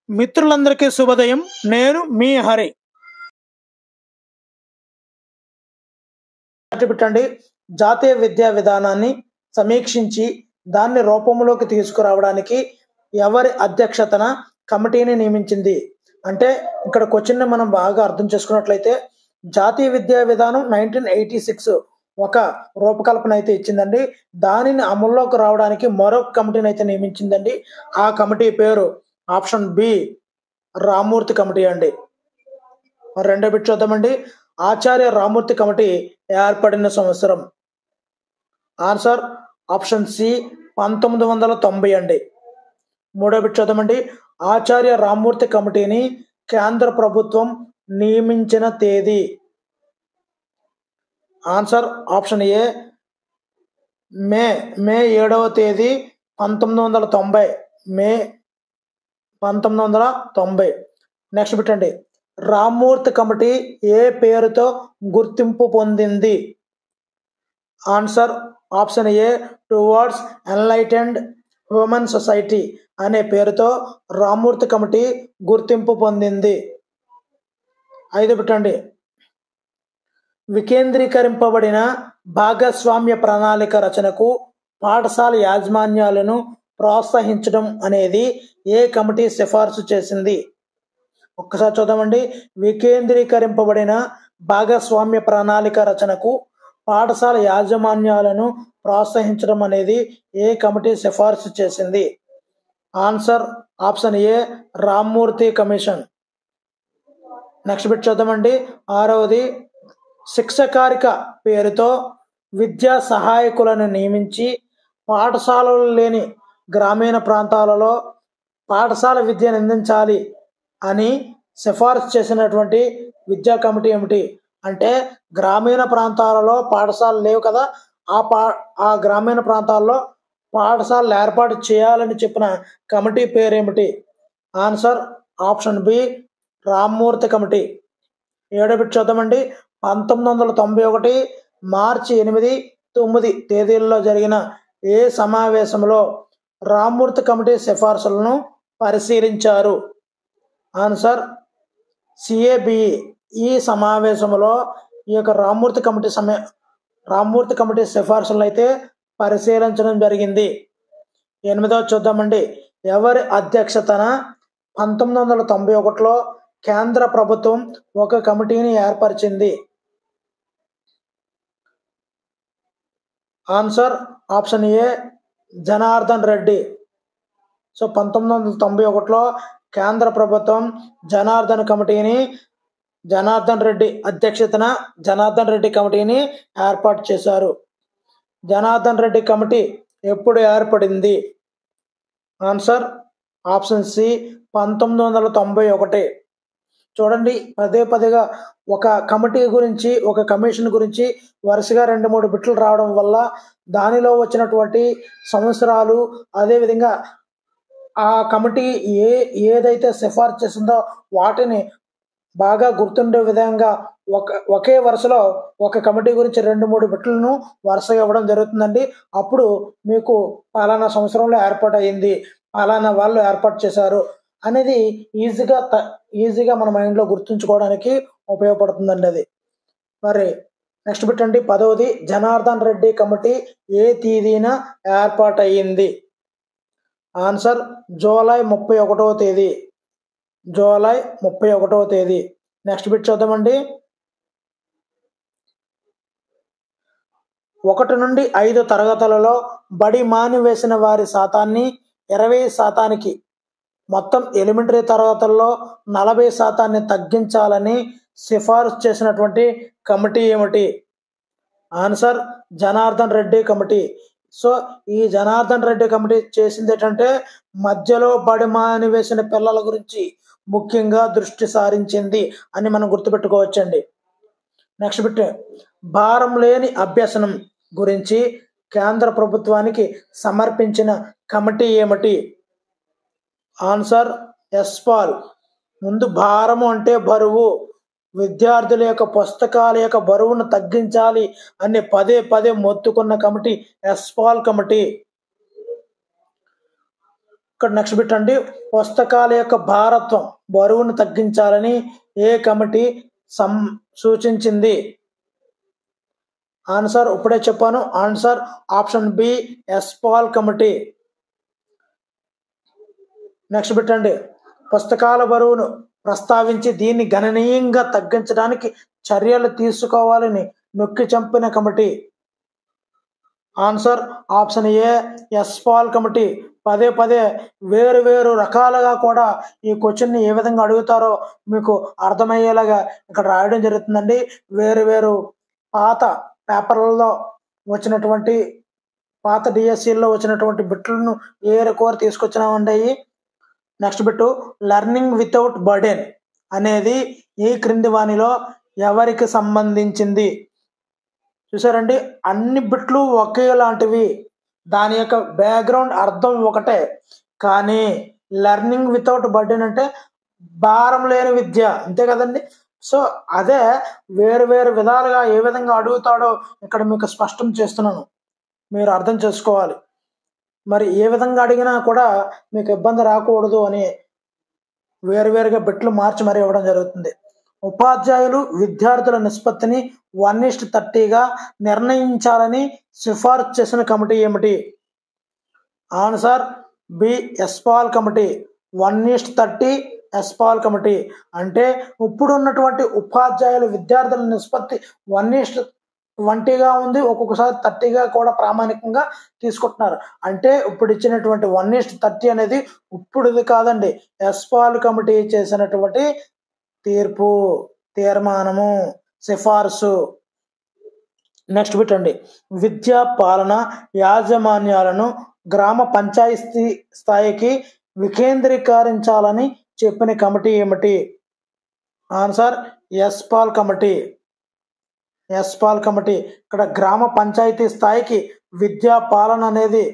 మిత్రులందరికీ శుభోదయం. నేను మీ హరి. పెట్టండి జాతీయ విద్యా విధానాన్ని సమీక్షించి దాన్ని రూపంలోకి తీసుకురావడానికి ఎవరి అధ్యక్షతన కమిటీని నియమించింది అంటే ఇక్కడ క్వశ్చన్ మనం బాగా అర్థం చేసుకున్నట్లయితే జాతీయ విద్యా విధానం 1986 ఒక రూపకల్పన అయితే ఇచ్చిందండి. దానిని అమల్లోకి రావడానికి మరొక కమిటీని అయితే నియమించిందండి. ఆ కమిటీ పేరు ఆప్షన్ బి రామ్మూర్తి కమిటీ అండి. రెండో బిట్ చూద్దామండి. ఆచార్య రామ్మూర్తి కమిటీ ఏర్పడిన సంవత్సరం. ఆన్సర్ ఆప్షన్ సి 1990 అండి. మూడో బిట్ చూద్దామండి. ఆచార్య రామ్మూర్తి కమిటీని కేంద్ర ప్రభుత్వం నియమించిన తేదీ. ఆన్సర్ ఆప్షన్ ఏ మే 7వ తేదీ 1990. మే 1990. నెక్స్ట్ బిట్ అండి. రామ్మూర్తి కమిటీ ఏ పేరుతో గుర్తింపు పొందింది? ఆన్సర్ ఆప్షన్ ఏ టువర్డ్స్ ఎన్లైటెండ్ హ్యూమన్ సొసైటీ అనే పేరుతో రామ్మూర్తి కమిటీ గుర్తింపు పొందింది. ఐదు బిట్ అండి. వికేంద్రీకరింపబడిన భాగస్వామ్య ప్రణాళిక రచనకు పాఠశాల యాజమాన్యాలను ప్రోత్సహించడం అనేది ఏ కమిటీ సిఫార్సు చేసింది? ఒక్కసారి చూద్దామండి. వికేంద్రీకరింపబడిన భాగస్వామ్య ప్రణాళిక రచనకు పాఠశాల యాజమాన్యాలను ప్రోత్సహించడం అనేది ఏ కమిటీ సిఫార్సు చేసింది? ఆన్సర్ ఆప్షన్ ఏ రామ్మూర్తి కమిషన్. నెక్స్ట్ బిట్ చూద్దామండి. ఆరవది, శిక్షకారిక పేరుతో విద్యా సహాయకులను నియమించి పాఠశాలలు లేని గ్రామీణ ప్రాంతాలలో పాఠశాల విద్యను అందించాలి అని సిఫార్సు చేసినటువంటి విద్యా కమిటీ ఏమిటి? అంటే గ్రామీణ ప్రాంతాలలో పాఠశాలలు లేవు కదా, ఆ గ్రామీణ ప్రాంతాల్లో పాఠశాలలు ఏర్పాటు చేయాలని చెప్పిన కమిటీ పేరేమిటి? Answer option B Rammurthy committee. ఏడో బిట్ చూద్దామండి. 1991 మార్చి 8, 9 తేదీల్లో జరిగిన ఏ సమావేశంలో రామ్మూర్తి కమిటీ సిఫార్సులను పరిశీలించారు? Answer CABE. ఈ సమావేశంలో ఈ యొక్క రామ్మూర్తి కమిటీ సిఫార్సులను అయితే పరిశీలించడం జరిగింది. ఎనిమిదవ చూద్దామండి. ఎవరి అధ్యక్షతన 1991లో కేంద్ర ప్రభుత్వం ఒక కమిటీని ఏర్పరిచింది? Answer option A Janardhan Reddy. So 1991లో కేంద్ర ప్రభుత్వం జనార్దన్ రెడ్డి అధ్యక్షతన జనార్దన్ రెడ్డి కమిటీని ఏర్పాటు చేశారు. జనార్దన్ రెడ్డి కమిటీ ఎప్పుడు ఏర్పడింది? Answer option C 1991. చూడండి, పదేగా ఒక కమిటీ గురించి ఒక కమిషన్ గురించి వరుసగా 2-3 బిట్లు రావడం వల్ల దానిలో వచ్చినటువంటి సంవత్సరాలు, అదేవిధంగా ఆ కమిటీ ఏదైతే సిఫార్సు చేసిందో వాటిని బాగా గుర్తుండే విధంగా ఒకే వరుసలో ఒక కమిటీ గురించి 2-3 బిట్లను వరుసగా ఇవ్వడం జరుగుతుందండి. అప్పుడు మీకు పలానా సంవత్సరంలో ఏర్పాటు అయింది, పలానా వాళ్ళు ఏర్పాటు చేశారు అనేది ఈజీగా మన మైండ్లో గుర్తుంచుకోవడానికి ఉపయోగపడుతుందండి అది. మరి నెక్స్ట్ బిట్ అండి. 10వది, జనార్దన్ రెడ్డి కమిటీ ఏ తేదీన ఏర్పాటు అయ్యింది? ఆన్సర్ జూలై 31వ తేదీ. జూలై 31వ తేదీ. నెక్స్ట్ బిట్ చూద్దామండి. 1 నుండి 5 తరగతులలో బడి మానివేసిన వారి శాతాన్ని 20%కి, మొత్తం ఎలిమెంటరీ తరగతుల్లో 40% తగ్గించాలని సిఫారసు చేసినటువంటి కమిటీ ఏమిటి? Answer Janardhan Reddy committee. So ఈ జనార్దన్ రెడ్డి కమిటీ చేసింది ఏంటంటే మధ్యలో బడి మానివేసిన పిల్లల గురించి ముఖ్యంగా దృష్టి సారించింది అని మనం గుర్తుపెట్టుకోవచ్చండి. నెక్స్ట్ బిట్, భారం లేని అభ్యసనం గురించి కేంద్ర ప్రభుత్వానికి సమర్పించిన కమిటీ ఏమిటి? ఆన్సర్ ఎస్పాల్. ముందు భారము అంటే బరువు, విద్యార్థుల యొక్క పుస్తకాల యొక్క బరువును తగ్గించాలి అని పదే మొత్తుకున్న కమిటీ ఎస్పాల్ కమిటీ. ఇక్కడ నెక్స్ట్ బిట్ అండి, పుస్తకాల యొక్క భారత్వం బరువును తగ్గించాలని ఏ కమిటీ సూచించింది? ఆన్సర్ ఇప్పుడే చెప్పాను. Answer option B, Yashpal committee. Next bit అండి, పుస్తకాల బరువును ప్రస్తావించి దీన్ని గణనీయంగా తగ్గించడానికి చర్యలు తీసుకోవాలని నొక్కి చంపిన కమిటీ. ఆన్సర్ ఆప్షన్ ఏ, ఎస్పాల్ కమిటీ. పదే పదే వేరు వేరు రకాలుగా కూడా ఈ క్వశ్చన్ని ఏ విధంగా అడుగుతారో మీకు అర్థమయ్యేలాగా ఇక్కడ రాయడం జరుగుతుందండి. వేరు వేరు పాత పేపర్లలో వచ్చినటువంటి పాత డిఎస్సిలో వచ్చినటువంటి బిట్లను ఏరుకోరు తీసుకొచ్చినామండి. Next bit, learning without burden అనేది ఈ క్రింది వానిలో ఎవరికి సంబంధించింది? చూసారండి, అన్ని బిట్లు ఒకేలాంటివి, దాని యొక్క బ్యాక్గ్రౌండ్ అర్థం ఒకటే. కానీ లెర్నింగ్ వితౌట్ బర్డెన్ అంటే భారం లేని విద్య, అంతే కదండి. సో అదే వేరు వేరు విధాలుగా ఏ విధంగా అడుగుతాడో ఇక్కడ మీకు స్పష్టం చేస్తున్నాను, మీరు అర్థం చేసుకోవాలి. మరి ఏ విధంగా అడిగినా కూడా మీకు ఇబ్బంది రాకూడదు అని వేరువేరుగా బిట్లు మార్చి మరీ ఇవ్వడం జరుగుతుంది. ఉపాధ్యాయులు విద్యార్థుల నిష్పత్తిని 1:30గా నిర్ణయించాలని సిఫార్సు చేసిన కమిటీ ఏమిటి? Answer B, Yashpal committee. 1:30 Yashpal committee అంటే ఇప్పుడు ఉన్నటువంటి ఉపాధ్యాయులు విద్యార్థుల నిష్పత్తి 1:20గా ఉంది, ఒక్కొక్కసారి 30గా కూడా ప్రామాణికంగా తీసుకుంటున్నారు. అంటే ఇప్పుడు ఇచ్చినటువంటి 1:30 అనేది ఇప్పుడుది కాదండి, ఎస్పాల్ కమిటీ చేసినటువంటి తీర్మానము, సిఫార్సు. నెక్స్ట్ బిట్ అండి, విద్యా పాలన యాజమాన్యాలను గ్రామ పంచాయతీ స్థాయికి వికేంద్రీకరించాలని చెప్పిన కమిటీ ఏమిటి? Answer Yashpal committee. Yashpal committee. ఇక్కడ గ్రామ పంచాయతీ స్థాయికి విద్యా పాలన అనేది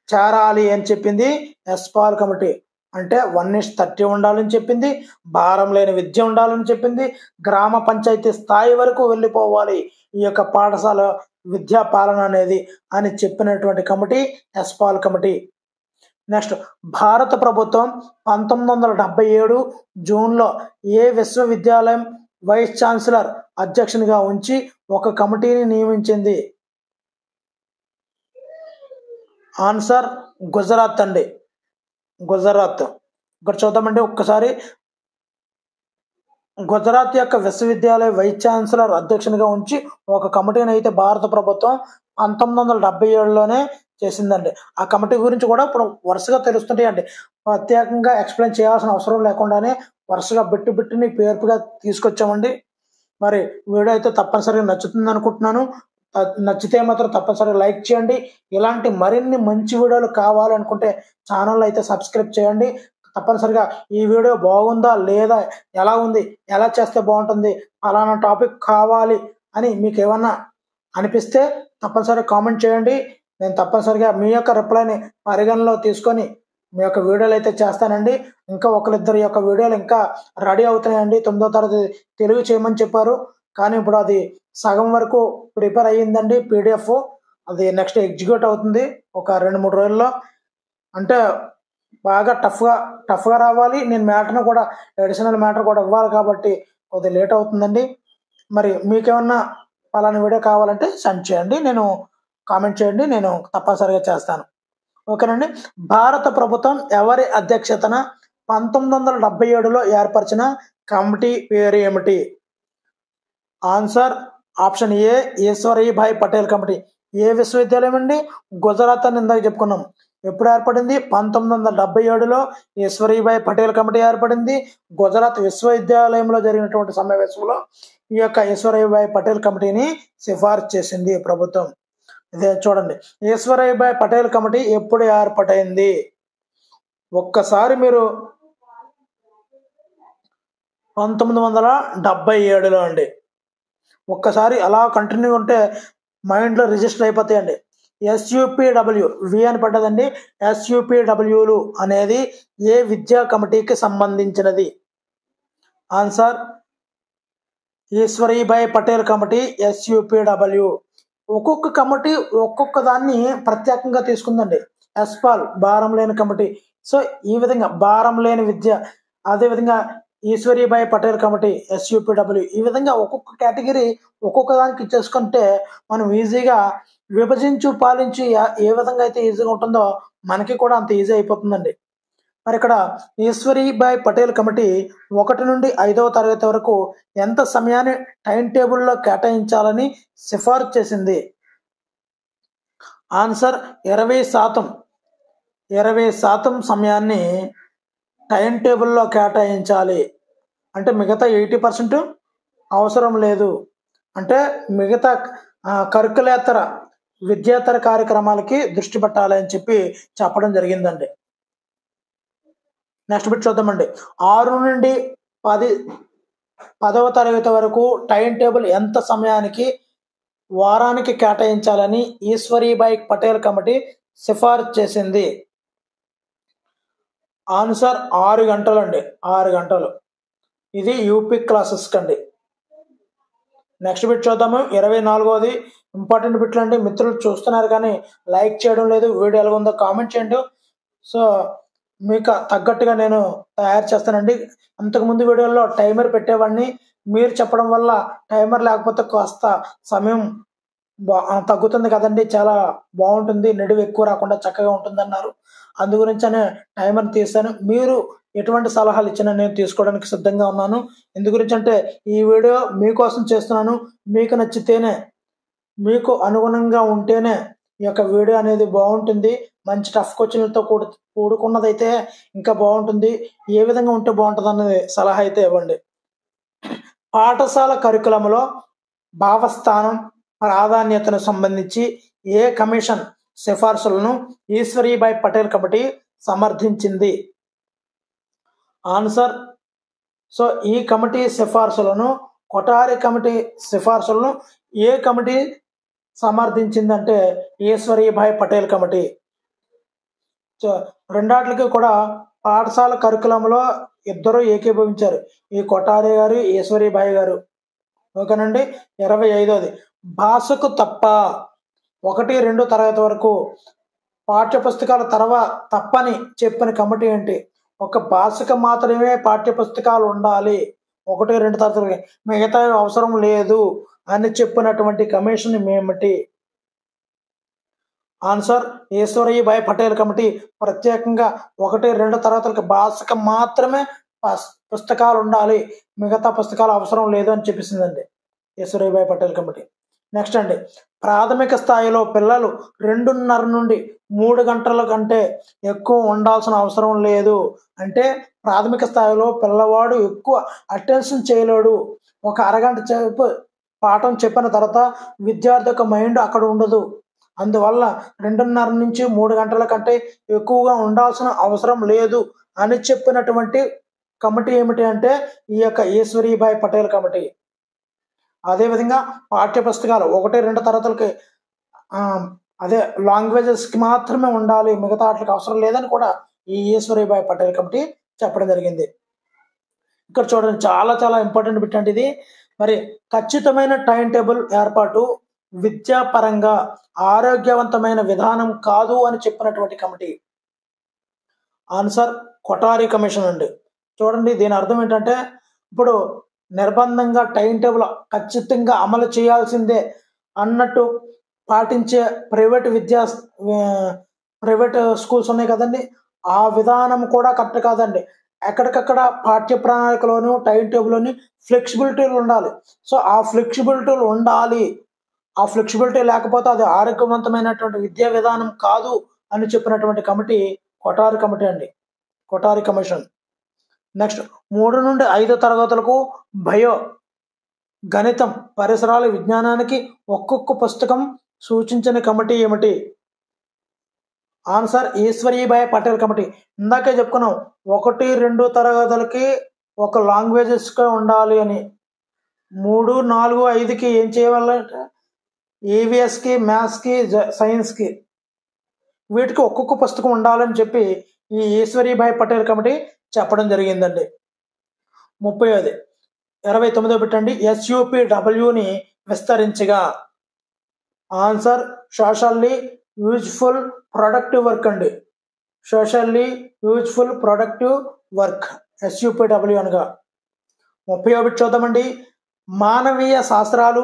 చేరాలి అని చెప్పింది ఎస్పాల్ కమిటీ. అంటే 1:30 ఉండాలని చెప్పింది, భారం లేని విద్య ఉండాలని చెప్పింది, గ్రామ పంచాయతీ స్థాయి వరకు వెళ్ళిపోవాలి ఈ యొక్క పాఠశాల విద్యా పాలన అనేది అని చెప్పినటువంటి కమిటీ ఎస్పాల్ కమిటీ. నెక్స్ట్, భారత ప్రభుత్వం 1977 జూన్లో ఏ విశ్వవిద్యాలయం వైస్ ఛాన్సలర్ అధ్యక్షునిగా ఉంచి ఒక కమిటీని నియమించింది? ఆన్సర్ గుజరాత్ అండి, గుజరాత్. ఇక్కడ చూద్దామండి ఒక్కసారి. గుజరాత్ యొక్క విశ్వవిద్యాలయ వైస్ ఛాన్సలర్ అధ్యక్షునిగా ఉంచి ఒక కమిటీని అయితే భారత ప్రభుత్వం 1977లోనే చేసిందండి. ఆ కమిటీ గురించి కూడా ఇప్పుడు వరుసగా తెలుస్తుంటాయండి, ప్రత్యేకంగా ఎక్స్ప్లెయిన్ చేయాల్సిన అవసరం లేకుండానే వరుసగా బిట్టుని పేర్పుగా తీసుకొచ్చామండి. మరి వీడియో అయితే తప్పనిసరిగా నచ్చుతుంది అనుకుంటున్నాను. నచ్చితే మాత్రం తప్పనిసరిగా లైక్ చేయండి. ఇలాంటి మరిన్ని మంచి వీడియోలు కావాలనుకుంటే ఛానల్ అయితే సబ్స్క్రైబ్ చేయండి. తప్పనిసరిగా ఈ వీడియో బాగుందా లేదా, ఎలా ఉంది, ఎలా చేస్తే బాగుంటుంది, అలానా టాపిక్ కావాలి అని మీకు ఏమన్నా అనిపిస్తే తప్పనిసరిగా కామెంట్ చేయండి. నేను తప్పనిసరిగా మీ యొక్క రిప్లైని పరిగణలో తీసుకొని మీ యొక్క వీడియోలు అయితే చేస్తానండి. ఇంకా ఒకరిద్దరి యొక్క వీడియోలు ఇంకా రెడీ అవుతున్నాయండి. 9వ తరగతి తెలుగు చేయమని చెప్పారు, కానీ ఇప్పుడు అది సగం వరకు ప్రిపేర్ అయ్యిందండి పీడిఎఫ్. అది నెక్స్ట్ ఎగ్జిక్యూట్ అవుతుంది ఒక 2-3 రోజుల్లో. అంటే బాగా టఫ్గా రావాలి. నేను మ్యాటర్ను కూడా అడిషనల్ మ్యాటర్ కూడా ఇవ్వాలి కాబట్టి కొద్దిగా లేట్ అవుతుందండి. మరి మీకేమన్నా పలానా వీడియో కావాలంటే సెండ్ చేయండి, నేను కామెంట్ చేయండి, నేను తప్పనిసరిగా చేస్తాను. ఓకేనండి. భారత ప్రభుత్వం ఎవరి అధ్యక్షతన 1977లో ఏర్పరిచిన కమిటీ పేరు ఏమిటి? Answer option A, Ishwarbhai Patel committee. ఏ విశ్వవిద్యాలయం అండి? గుజరాత్ అని ఇందాక చెప్పుకున్నాం. ఎప్పుడు ఏర్పడింది? 1977లో ఈశ్వరీభాయ్ పటేల్ కమిటీ ఏర్పడింది. గుజరాత్ విశ్వవిద్యాలయంలో జరిగినటువంటి సమావేశంలో ఈ యొక్క ఈశ్వరీభాయ్ పటేల్ కమిటీని సిఫార్సు చేసింది ప్రభుత్వం. ఇదే చూడండి, ఈశ్వరీభాయ్ పటేల్ కమిటీ ఎప్పుడు ఏర్పాటైంది? ఒక్కసారి మీరు 1977లో అండి. ఒక్కసారి అలా కంటిన్యూ ఉంటే మైండ్లో రిజిస్టర్ అయిపోతాయండి. SUPW వి అని పడ్డదండి. SUPWలు అనేది ఏ విద్యా కమిటీకి సంబంధించినది? Answer Ishwarbhai Patel committee, SUPW. ఒక్కొక్క కమిటీ ఒక్కొక్క దాన్ని ప్రత్యేకంగా తీసుకుందండి. ఎస్పాల్ భారం లేని కమిటీ, సో ఈ విధంగా భారం లేని విద్య, అదేవిధంగా ఈశ్వరీబాయి పటేల్ కమిటీ SUPW, ఈ విధంగా ఒక్కొక్క కేటగిరీ ఒక్కొక్క దానికి చేసుకుంటే మనం ఈజీగా విభజించు పాలించి ఏ విధంగా అయితే ఈజీగా ఉంటుందో మనకి కూడా అంత ఈజీ అయిపోతుందండి. మరి ఇక్కడ ఈశ్వరీబాయి పటేల్ కమిటీ 1 నుండి 5వ తరగతి వరకు ఎంత సమయాన్ని టైం టేబుల్లో కేటాయించాలని సిఫార్సు చేసింది? ఆన్సర్ 20%. 20% సమయాన్ని టైం టేబుల్లో కేటాయించాలి. అంటే మిగతా 80% అవసరం లేదు. అంటే మిగతా కరికులేతర విద్యేతర కార్యక్రమాలకి దృష్టి పెట్టాలి అని చెప్పి చెప్పడం జరిగిందండి. నెక్స్ట్ బిట్ చూద్దామండి. 6 నుండి 10వ తరగతి వరకు టైం టేబుల్ ఎంత సమయానికి వారానికి కేటాయించాలని ఈశ్వరీబాయి పటేల్ కమిటీ సిఫార్సు చేసింది? ఆన్సర్ 6 గంటలండి. 6 గంటలు. ఇది యూపీ క్లాసెస్ కండి. నెక్స్ట్ బిట్ చూద్దాము. 24వది ఇంపార్టెంట్ బిట్లు అండి. మిత్రులు చూస్తున్నారు కానీ లైక్ చేయడం లేదు. వీడియో ఎలా ఉందో కామెంట్ చేయండి. సో మీకు తగ్గట్టుగా నేను తయారు చేస్తానండి. అంతకుముందు వీడియోలో టైమర్ పెట్టేవాడిని. మీరు చెప్పడం వల్ల టైమర్ లేకపోతే కాస్త సమయం తగ్గుతుంది కదండి, చాలా బాగుంటుంది, నిడివి ఎక్కువ రాకుండా చక్కగా ఉంటుందన్నారు. అందుగురించనే టైమర్ తీసాను. మీరు ఎటువంటి సలహాలు ఇచ్చినా నేను తీసుకోవడానికి సిద్ధంగా ఉన్నాను. ఎందుగురించి అంటే ఈ వీడియో మీకోసం చేస్తున్నాను. మీకు నచ్చితేనే, మీకు అనుగుణంగా ఉంటేనే ఈ యొక్క వీడియో అనేది బాగుంటుంది. మంచి టఫ్ క్వశ్చన్లతో కూడుకున్నదైతే ఇంకా బాగుంటుంది. ఏ విధంగా ఉంటే బాగుంటుంది అన్నది సలహా అయితే ఇవ్వండి. పాఠశాల కరికులంలో భావస్థానం ప్రాధాన్యతను సంబంధించి ఏ కమిషన్ సిఫార్సులను ఈశ్వరీబాయి పటేల్ కమిటీ సమర్థించింది? ఆన్సర్, సో ఈ కమిటీ సిఫార్సులను, కొఠారి కమిటీ సిఫార్సులను ఏ కమిటీ సమర్థించిందంటే ఈశ్వరీబాయి పటేల్ కమిటీ. సో రెండాట్లకి కూడా పాఠశాల కరికులంలో ఇద్దరు ఏకీభవించారు, ఈ కొఠారి గారు, ఈశ్వరీబాయి గారు. ఓకేనండి. 25వది భాషకు తప్ప 1-2 తరగతి వరకు పాఠ్యపుస్తకాల తప్పని చెప్పిన కమిటీ ఏంటి? ఒక భాషకు మాత్రమే పాఠ్యపుస్తకాలు ఉండాలి, 1-2 తరగతి, మిగతా అవసరం లేదు అని చెప్పినటువంటి కమిషన్ ఏమిటి? ఆన్సర్, ఈశ్వరీబాయి పటేల్ కమిటీ ప్రత్యేకంగా 1-2 తరగతులకు భాషకు మాత్రమే పుస్తకాలు ఉండాలి, మిగతా పుస్తకాలు అవసరం లేదు అని చెప్పేసిందండి ఈశ్వరీబాయి పటేల్ కమిటీ. నెక్స్ట్ అండి, ప్రాథమిక స్థాయిలో పిల్లలు 2:30 నుండి 3 గంటల కంటే ఎక్కువ ఉండాల్సిన అవసరం లేదు. అంటే ప్రాథమిక స్థాయిలో పిల్లవాడు ఎక్కువ అటెన్షన్ చేయలేడు. ఒక అరగంట సేపు పాఠం చెప్పిన తర్వాత విద్యార్థి యొక్క మైండ్ అక్కడ ఉండదు. అందువల్ల 2:30 నుంచి 3 గంటల కంటే ఎక్కువగా ఉండాల్సిన అవసరం లేదు అని చెప్పినటువంటి కమిటీ ఏమిటి అంటే ఈ యొక్క ఈశ్వరీబాయి పటేల్ కమిటీ. అదేవిధంగా పాఠ్యపుస్తకాలు 1-2 తరగతులకి అదే లాంగ్వేజెస్కి మాత్రమే ఉండాలి, మిగతా వాటికి అవసరం లేదని కూడా ఈ ఈశ్వరీబాయి పటేల్ కమిటీ చెప్పడం జరిగింది. ఇక్కడ చూడండి, చాలా చాలా ఇంపార్టెంట్ బిట్ అంటే ఇది. మరి ఖచ్చితమైన టైం టేబుల్ ఏర్పాటు విద్యాపరంగా ఆరోగ్యవంతమైన విధానం కాదు అని చెప్పినటువంటి కమిటీ. ఆన్సర్, కొఠారి కమిషన్ అండి. చూడండి, దీని అర్థం ఏంటంటే ఇప్పుడు నిర్బంధంగా టైం టేబుల్ ఖచ్చితంగా అమలు చేయాల్సిందే అన్నట్టు పాటించే ప్రైవేట్ స్కూల్స్ ఉన్నాయి కదండి, ఆ విధానం కూడా కరెక్ట్ కాదండి. ఎక్కడికక్కడ పాఠ్య ప్రణాళికలోను టైం టేబుల్లోని ఫ్లెక్సిబిలిటీలు ఉండాలి. సో ఆ ఫ్లెక్సిబిలిటీలు ఉండాలి. ఆ ఫ్లెక్సిబిలిటీ లేకపోతే అది ఆరోగ్యవంతమైనటువంటి విద్యా విధానం కాదు అని చెప్పినటువంటి కమిటీ కొఠారి కమిటీ అండి, కొఠారి కమిషన్. నెక్స్ట్, 3 నుండి 5 తరగతులకు బయో, గణితం, పరిసరాల విజ్ఞానానికి ఒక్కొక్క పుస్తకం సూచించిన కమిటీ ఏమిటి? Answer, Eshwari Bai Patel committee. ఇందాకే చెప్పుకున్నాం 1-2 తరగతులకి ఒక లాంగ్వేజెస్గా ఉండాలి అని. 3, 4, 5కి ఏం చేయాలంటే EVSకి, మ్యాథ్స్కి, సైన్స్కి, వీటికి ఒక్కొక్క పుస్తకం ఉండాలని చెప్పి ఈ ఈశ్వరీబాయి పటేల్ కమిటీ చెప్పడం జరిగిందండి. 30వది 29వ పెట్టండి, SUPWని విస్తరించగా. Answer, socially useful productive work అండి. Socially useful productive work, SUPW అనగా. 31 చూద్దామండి. మానవీయ శాస్త్రాలు,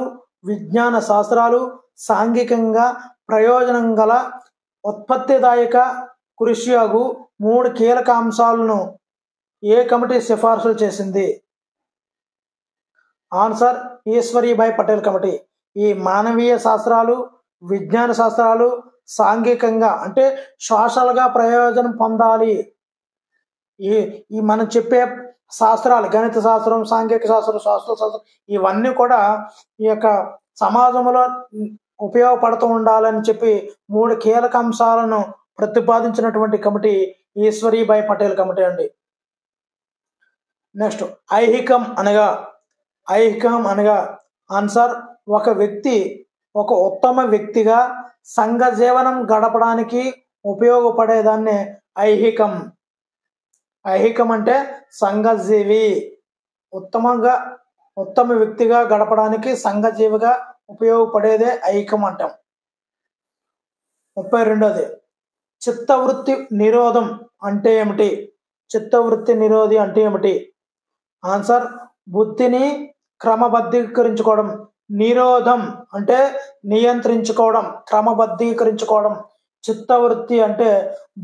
విజ్ఞాన శాస్త్రాలు సాంఘికంగా ప్రయోజనం గల ఉత్పత్తిదాయక కృషి అగు 3 కీలక అంశాలను ఏ కమిటీ సిఫార్సులు చేసింది? Answer Ishwarbhai Patel committee. ఈ మానవీయ శాస్త్రాలు, విజ్ఞాన శాస్త్రాలు సాంఘికంగా అంటే సోషల్గా ప్రయోజనం పొందాలి. ఈ ఈ మనం చెప్పే శాస్త్రాలు, గణిత శాస్త్రం, సాంఘిక శాస్త్రం, సోషల్ శాస్త్రం ఇవన్నీ కూడా ఈ యొక్క సమాజంలో ఉపయోగపడుతూ ఉండాలని చెప్పి 3 కీలక అంశాలను ప్రతిపాదించినటువంటి కమిటీ ఈశ్వరీభాయ్ పటేల్ కమిటీ అండి. నెక్స్ట్, ఐహికం అనగా ఆన్సర్ ఒక వ్యక్తి ఒక ఉత్తమ వ్యక్తిగా సంఘ జీవనం గడపడానికి ఉపయోగపడేదాన్ని ఐహికం. ఐహికం అంటే సంఘజీవి, ఉత్తమ వ్యక్తిగా గడపడానికి సంఘజీవిగా ఉపయోగపడేదే ఐహికం అంటాం. 32ది, చిత్తవృత్తి నిరోధం అంటే ఏమిటి? చిత్తవృత్తి నిరోధి అంటే ఏమిటి? ఆన్సర్ బుద్ధిని క్రమబద్ధీకరించుకోవడం. నిరోధం అంటే నియంత్రించుకోవడం, క్రమబద్ధీకరించుకోవడం. చిత్తవృత్తి అంటే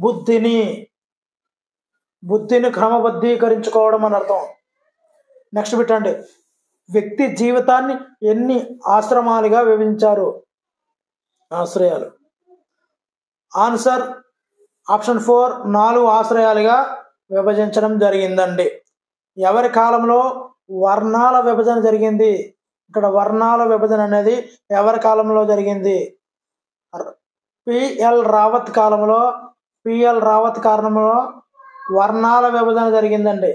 బుద్ధిని క్రమబద్ధీకరించుకోవడం అని అర్థం. నెక్స్ట్ పెట్టండి, వ్యక్తి జీవితాన్ని ఎన్ని ఆశ్రమాలుగా విభజించారు? ఆశ్రయాలు. ఆన్సర్ ఆప్షన్ 4 4 ఆశ్రయాలుగా విభజించడం జరిగిందండి. ఎవరి కాలంలో వర్ణాల విభజన జరిగింది? ఇక్కడ వర్ణాల విభజన అనేది ఎవరి కాలంలో జరిగింది? పిఎల్ రావత్ కాలంలో వర్ణాల విభజన జరిగిందండి.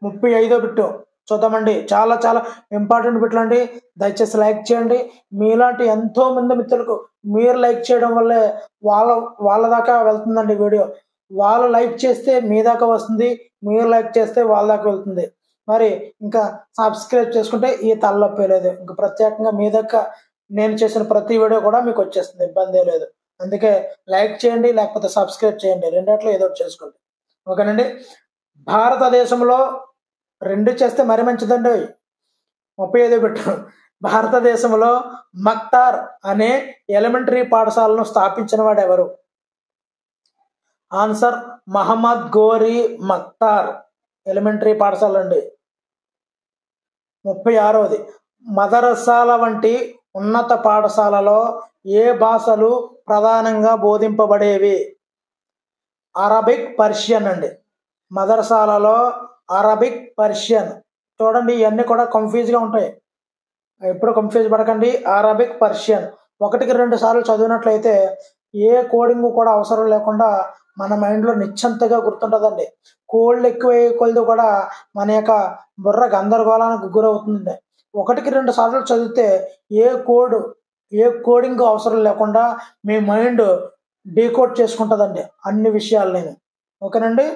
35వ బిట్టు చూద్దామండి. చాలా చాలా ఇంపార్టెంట్ బిట్లు అండి. దయచేసి లైక్ చేయండి. మీలాంటి ఎంతో మంది మిత్రులకు మీరు లైక్ చేయడం వల్లే వాళ్ళ దాకా వెళ్తుందండి వీడియో. వాళ్ళు లైక్ చేస్తే మీ దాకా వస్తుంది, మీరు లైక్ చేస్తే వాళ్ళ దాకా వెళ్తుంది. మరి ఇంకా సబ్స్క్రైబ్ చేసుకుంటే ఈ తలనొప్పి లేదు. ఇంకా ప్రత్యేకంగా మీ దాకా నేను చేసిన ప్రతి వీడియో కూడా మీకు వచ్చేస్తుంది, ఇబ్బంది లేదు. అందుకే లైక్ చేయండి, లేకపోతే సబ్స్క్రైబ్ చేయండి, రెండిట్లో ఏదో ఒకటి చేసుకోండి. ఓకేనండి. భారతదేశంలో 2 చేస్తే మరి మంచిదండి. 35 బిట్టు, భారతదేశంలో మక్తార్ అనే ఎలిమెంటరీ పాఠశాలను స్థాపించిన వాడు ఎవరు? ఆన్సర్ మహమ్మద్ గోరీ మక్తార్ ఎలిమెంటరీ పాఠశాల అండి. 36వది, మదరసాల వంటి ఉన్నత పాఠశాలలో ఏ భాషలు ప్రధానంగా బోధింపబడేవి? అరబిక్, పర్షియన్ అండి. మదరసాలలో అరబిక్, పర్షియన్. చూడండి ఇవన్నీ కూడా కన్ఫ్యూజ్గా ఉంటాయి, ఎప్పుడు కన్ఫ్యూజ్ పడకండి. అరబిక్, పర్షియన్ 1కి 2 సార్లు చదివినట్లయితే ఏ కోడింగ్ కూడా అవసరం లేకుండా మన మైండ్లో నిశ్చంతగా గుర్తుంటుందండి. కోళ్ళు ఎక్కువ కొలది కూడా మన యొక్క బుర్ర గందరగోళానికి గురవుతుంది. 1కి 2 సార్లు చదివితే ఏ కోడింగ్ అవసరం లేకుండా మీ మైండ్ డీకోడ్ చేసుకుంటుందండి అన్ని విషయాలని. ఓకేనండి.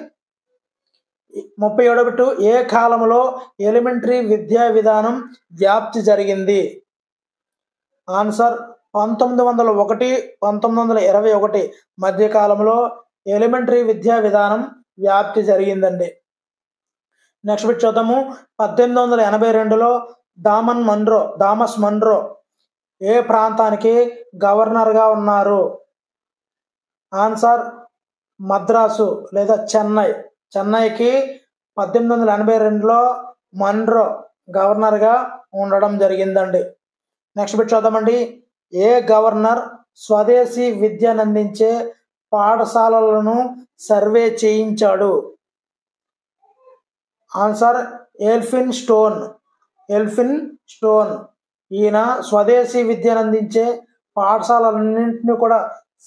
37వ బిట్టు, ఏ కాలంలో ఎలిమెంటరీ విద్యా విధానం వ్యాప్తి జరిగింది? ఆన్సర్ 1901 1921 మధ్య కాలంలో ఎలిమెంటరీ విద్యా విధానం వ్యాప్తి జరిగిందండి. నెక్స్ట్ బిట్ చూద్దాము. 1882లో థామస్ మన్రో ఏ ప్రాంతానికి గవర్నర్గా ఉన్నారు? ఆన్సర్ మద్రాసు లేదా చెన్నైకి 1882లో మన్రో గవర్నర్గా ఉండడం జరిగిందండి. నెక్స్ట్ బిట్ చూద్దామండి. ఏ గవర్నర్ స్వదేశీ విద్యనందించే పాఠశాలలను సర్వే చేయించాడు? Answer Elphinstone. ఈయన స్వదేశీ విద్యనందించే పాఠశాలన్నింటినీ కూడా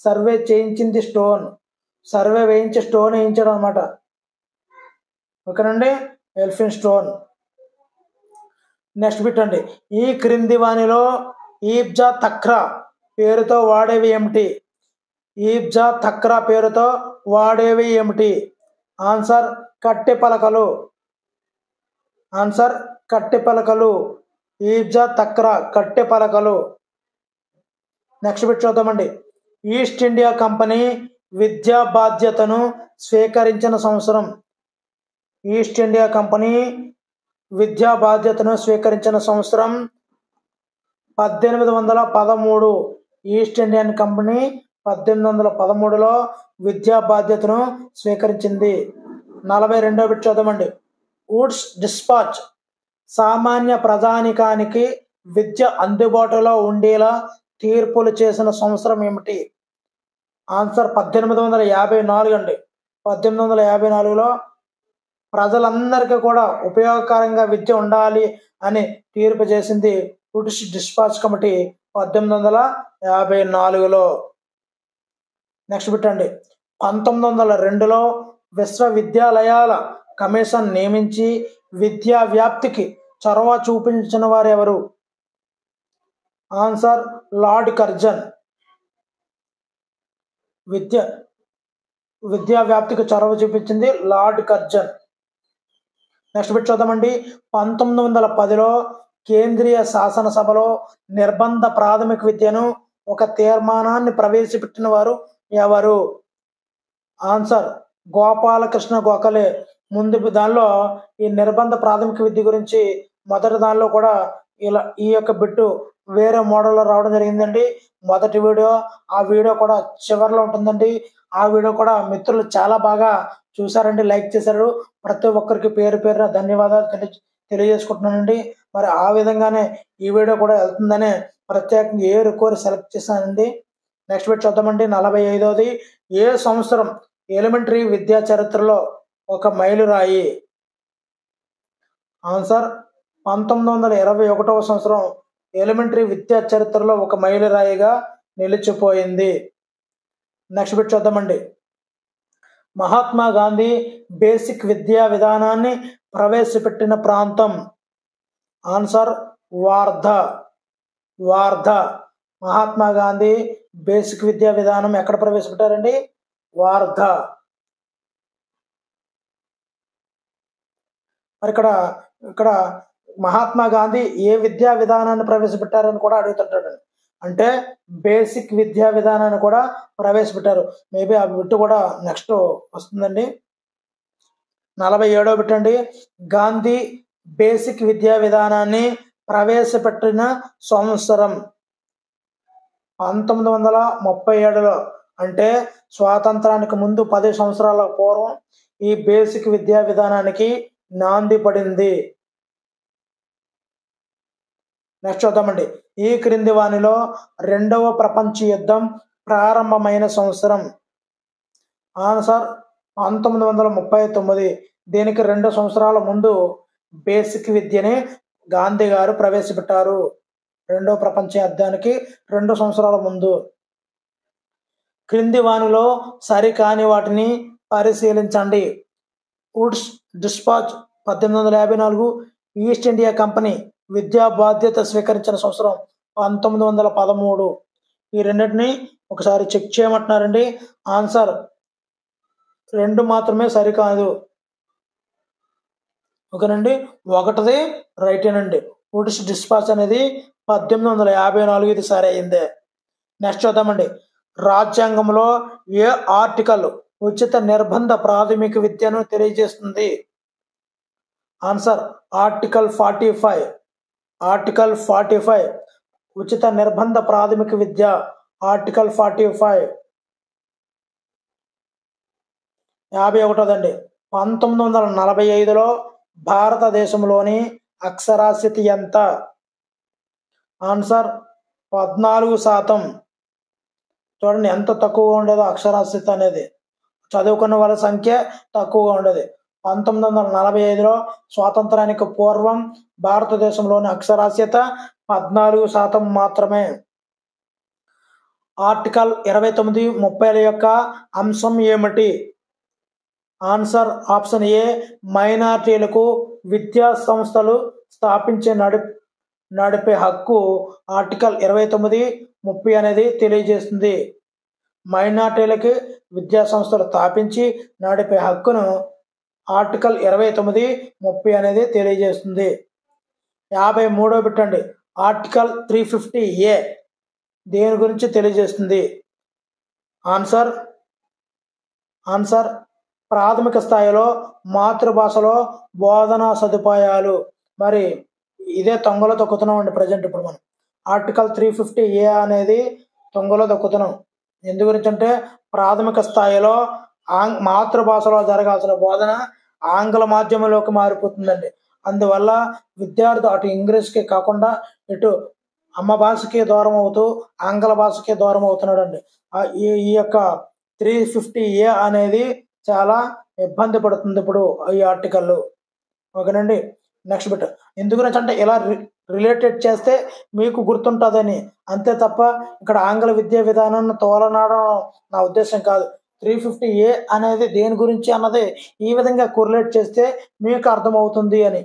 సర్వే చేయించింది స్టోన్. సర్వే వేయించి స్టోన్ వేయించాడు అనమాట. ఓకేనండి, ఎల్ఫిన్ స్టోన్. నెక్స్ట్ బిట్ అండి, ఈ క్రింది వానిలో ఈబ్జా తఖ్రా పేరుతో వాడేవి ఏమిటి? ఈబ్జా తఖ్రా పేరుతో వాడేవి ఏమిటి? ఆన్సర్ కట్టె పలకలు. ఈబ్జా తఖ్రా కట్టె పలకలు. నెక్స్ట్ బిట్ చూద్దామండి. ఈస్ట్ ఇండియా కంపెనీ విద్యా బాధ్యతను స్వీకరించిన సంవత్సరం. ఈస్ట్ ఇండియా కంపెనీ విద్యా బాధ్యతను స్వీకరించిన సంవత్సరం 1813. ఈస్ట్ ఇండియన్ కంపెనీ 1813లో విద్యా బాధ్యతను స్వీకరించింది. 42వ బిట్ చూద్దామండి. వుడ్స్ డిస్పాచ్ సామాన్య ప్రజానికానికి విద్య అందుబాటులో ఉండేలా తీర్పులు చేసిన సంవత్సరం ఏమిటి? ఆన్సర్ 1854 అండి. 1854లో ప్రజలందరికీ కూడా ఉపయోగకరంగా విద్య ఉండాలి అని తీర్పు చేసింది వుడ్స్ డిస్పాచ్ కమిటీ 1854లో. నెక్స్ట్ బిట్ అండి. 1902లో విశ్వవిద్యాలయాల కమిషన్ నియమించి విద్యా వ్యాప్తికి చొరవ చూపించిన వారు ఎవరు? Answer lord Curzon. విద్యా వ్యాప్తికి చొరవ చూపించింది లార్డ్ కర్జన్. నెక్స్ట్ బిట్ చూద్దామండి. 1910లో కేంద్రీయ శాసనసభలో నిర్బంధ ప్రాథమిక విద్యను ఒక తీర్మానాన్ని ప్రవేశపెట్టిన వారు ఎవరు? ఆన్సర్ గోపాలకృష్ణ గోఖలే. ముందు దానిలో ఈ నిర్బంధ ప్రాథమిక విద్య గురించి మొదటి దానిలో కూడా ఇలా ఈ యొక్క బిట్టు వేరే మోడల్లో రావడం జరిగిందండి. మొదటి వీడియో, ఆ వీడియో కూడా చివరిలో ఉంటుందండి. ఆ వీడియో కూడా మిత్రులు చాలా బాగా చూసారండి, లైక్ చేశారు. ప్రతి ఒక్కరికి పేరు పేరున ధన్యవాదాలు తెలియజేసుకుంటున్నానండి. మరి ఆ విధంగానే ఈ వీడియో కూడా వెళ్తుందనే ప్రత్యేకంగా ఏ రికోర్ సెలెక్ట్ చేశానండి. నెక్స్ట్ బిట్ చూద్దామండి. 45వది. ఏ సంవత్సరం ఎలిమెంటరీ విద్యా చరిత్రలో ఒక మైలురాయి? ఆన్సర్ 1921వ సంవత్సరం ఎలిమెంటరీ విద్యా చరిత్రలో ఒక మైలురాయిగా నిలిచిపోయింది. నెక్స్ట్ బిట్ చూద్దామండి. మహాత్మా గాంధీ బేసిక్ విద్యా విధానాన్ని ప్రవేశపెట్టిన ప్రాంతం? ఆన్సర్ వార్ధా. మహాత్మా గాంధీ బేసిక్ విద్యా విధానం ఎక్కడ ప్రవేశపెట్టారండి? వార్ధా. మరి ఇక్కడ మహాత్మా గాంధీ ఏ విద్యా విధానాన్ని ప్రవేశపెట్టారని కూడా అడుగుతుంటాడు. అంటే బేసిక్ విద్యా విధానాన్ని కూడా ప్రవేశపెట్టారు. మేబీ ఆ బిట్ కూడా నెక్స్ట్ వస్తుందండి. 47వ బిట్ అండి. గాంధీ బేసిక్ విద్యా విధానాన్ని ప్రవేశపెట్టిన సంవత్సరం? 1937లో. అంటే స్వాతంత్రానికి ముందు 10 సంవత్సరాల పూర్వం ఈ బేసిక్ విద్యా విధానానికి నాంది పడింది. నెక్స్ట్ చూద్దామండి. ఈ క్రింది వానిలో రెండవ ప్రపంచ యుద్ధం ప్రారంభమైన సంవత్సరం? ఆన్సర్ 1939. దీనికి 2 సంవత్సరాల ముందు బేసిక్ విద్యని గాంధీ గారు ప్రవేశపెట్టారు. రెండవ ప్రపంచ యుద్ధానికి 2 సంవత్సరాల ముందు. క్రింది వానిలో సరికాని వాటిని పరిశీలించండి. Woods dispatch 1854. East India company విద్యా బాధ్యత స్వీకరించిన సంవత్సరం 1913. ఈ రెండింటిని ఒకసారి చెక్ చేయమంటున్నారండి. ఆన్సర్ 2 మాత్రమే సరికాదు. ఓకేనండి, ఒకటిది రైటేనండి. వుడ్స్ డిస్పాచ్ అనేది 1854, ఇది సరి అయిందే. నెక్స్ట్ చూద్దామండి. రాజ్యాంగంలో ఏ ఆర్టికల్ ఉచిత నిర్బంధ ప్రాథమిక విద్యను తెలియజేస్తుంది? Answer article 45. ఆర్టికల్ 45 ఉచిత నిర్బంధ ప్రాథమిక విద్య. ఆర్టికల్ 45. 51దండి. 1945లో భారతదేశంలోని అక్షరాస్యత ఎంత? ఆన్సర్ 14%. చూడండి ఎంత తక్కువగా ఉండేదో అక్షరాస్యత అనేది. చదువుకున్న వాళ్ళ సంఖ్య తక్కువగా ఉండేది. 1945లో స్వాతంత్రానికి పూర్వం భారతదేశంలోని అక్షరాస్యత 14% మాత్రమే. ఆర్టికల్ 29, 30 యొక్క అంశం ఏమిటి? ఆన్సర్ ఆప్షన్ ఏ మైనారిటీలకు విద్యా సంస్థలు స్థాపించి నడిపే హక్కు ఆర్టికల్ 29, 30 అనేది తెలియజేస్తుంది. మైనారిటీలకి విద్యా సంస్థలు స్థాపించి నడిపే హక్కును ఆర్టికల్ 29, 30 అనేది తెలియజేస్తుంది. 53వ బిట్ అండి. ఆర్టికల్ 350A దేని గురించి తెలియజేస్తుంది? ఆన్సర్ ఆన్సర్ ప్రాథమిక స్థాయిలో మాతృభాషలో బోధనా సదుపాయాలు. మరి ఇదే తొంగలో తొక్కుతున్నాం అండి ప్రజెంట్ ఇప్పుడు మనం. ఆర్టికల్ 350A అనేది తొంగలో తొక్కుతున్నాం. ఎందు గురించి అంటే ప్రాథమిక స్థాయిలో మాతృభాషలో జరగాల్సిన బోధన ఆంగ్ల మాధ్యమంలోకి మారిపోతుందండి. అందువల్ల విద్యార్థి అటు ఇంగ్లీష్కి కాకుండా ఇటు అమ్మ భాషకి దూరం అవుతూ ఆంగ్ల భాషకి దూరం అవుతున్నాడండి. ఈ యొక్క 350A అనేది చాలా ఇబ్బంది పడుతుంది ఇప్పుడు ఈ ఆర్టికల్. ఓకేనండి. Next bit. ఎందు గురించి అంటే ఇలా రిలేటెడ్ చేస్తే మీకు గుర్తుంటుందని, అంతే తప్ప ఇక్కడ ఆంగ్ల విద్యా విధానాన్ని తోలనాడడం నా ఉద్దేశం కాదు. 350A అనేది దేని గురించి అన్నది ఈ విధంగా కొరిలేట్ చేస్తే మీకు అర్థమవుతుంది అని.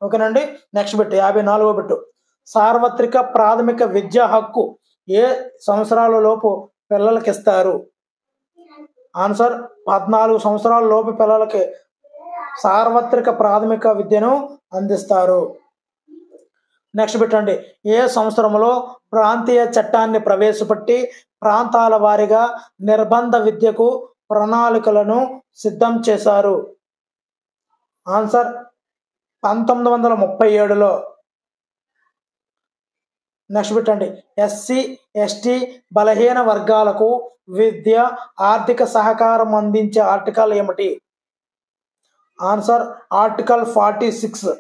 ఓకేనండి. నెక్స్ట్ బిట్ 54వ బిట్టు. సార్వత్రిక ప్రాథమిక విద్యా హక్కు ఏ సంవత్సరాల లోపు పిల్లలకి ఇస్తారు? ఆన్సర్ 14 సంవత్సరాల లోపు పిల్లలకి సార్వత్రిక ప్రాథమిక విద్యను అందిస్తారు. నెక్స్ట్ బిట్ అండి. ఏ సంవత్సరంలో ప్రాంతీయ చట్టాన్ని ప్రవేశపెట్టి ప్రాంతాల వారీగా నిర్బంధ విద్యకు ప్రణాళికలను సిద్ధం చేశారు? ఆన్సర్ 1937లో. నెక్స్ట్ బిట్ అండి. ఎస్సీ ఎస్టీ బలహీన వర్గాలకు విద్య ఆర్థిక సహకారం అందించే ఆర్టికల్ ఏమిటి? Answer article 46.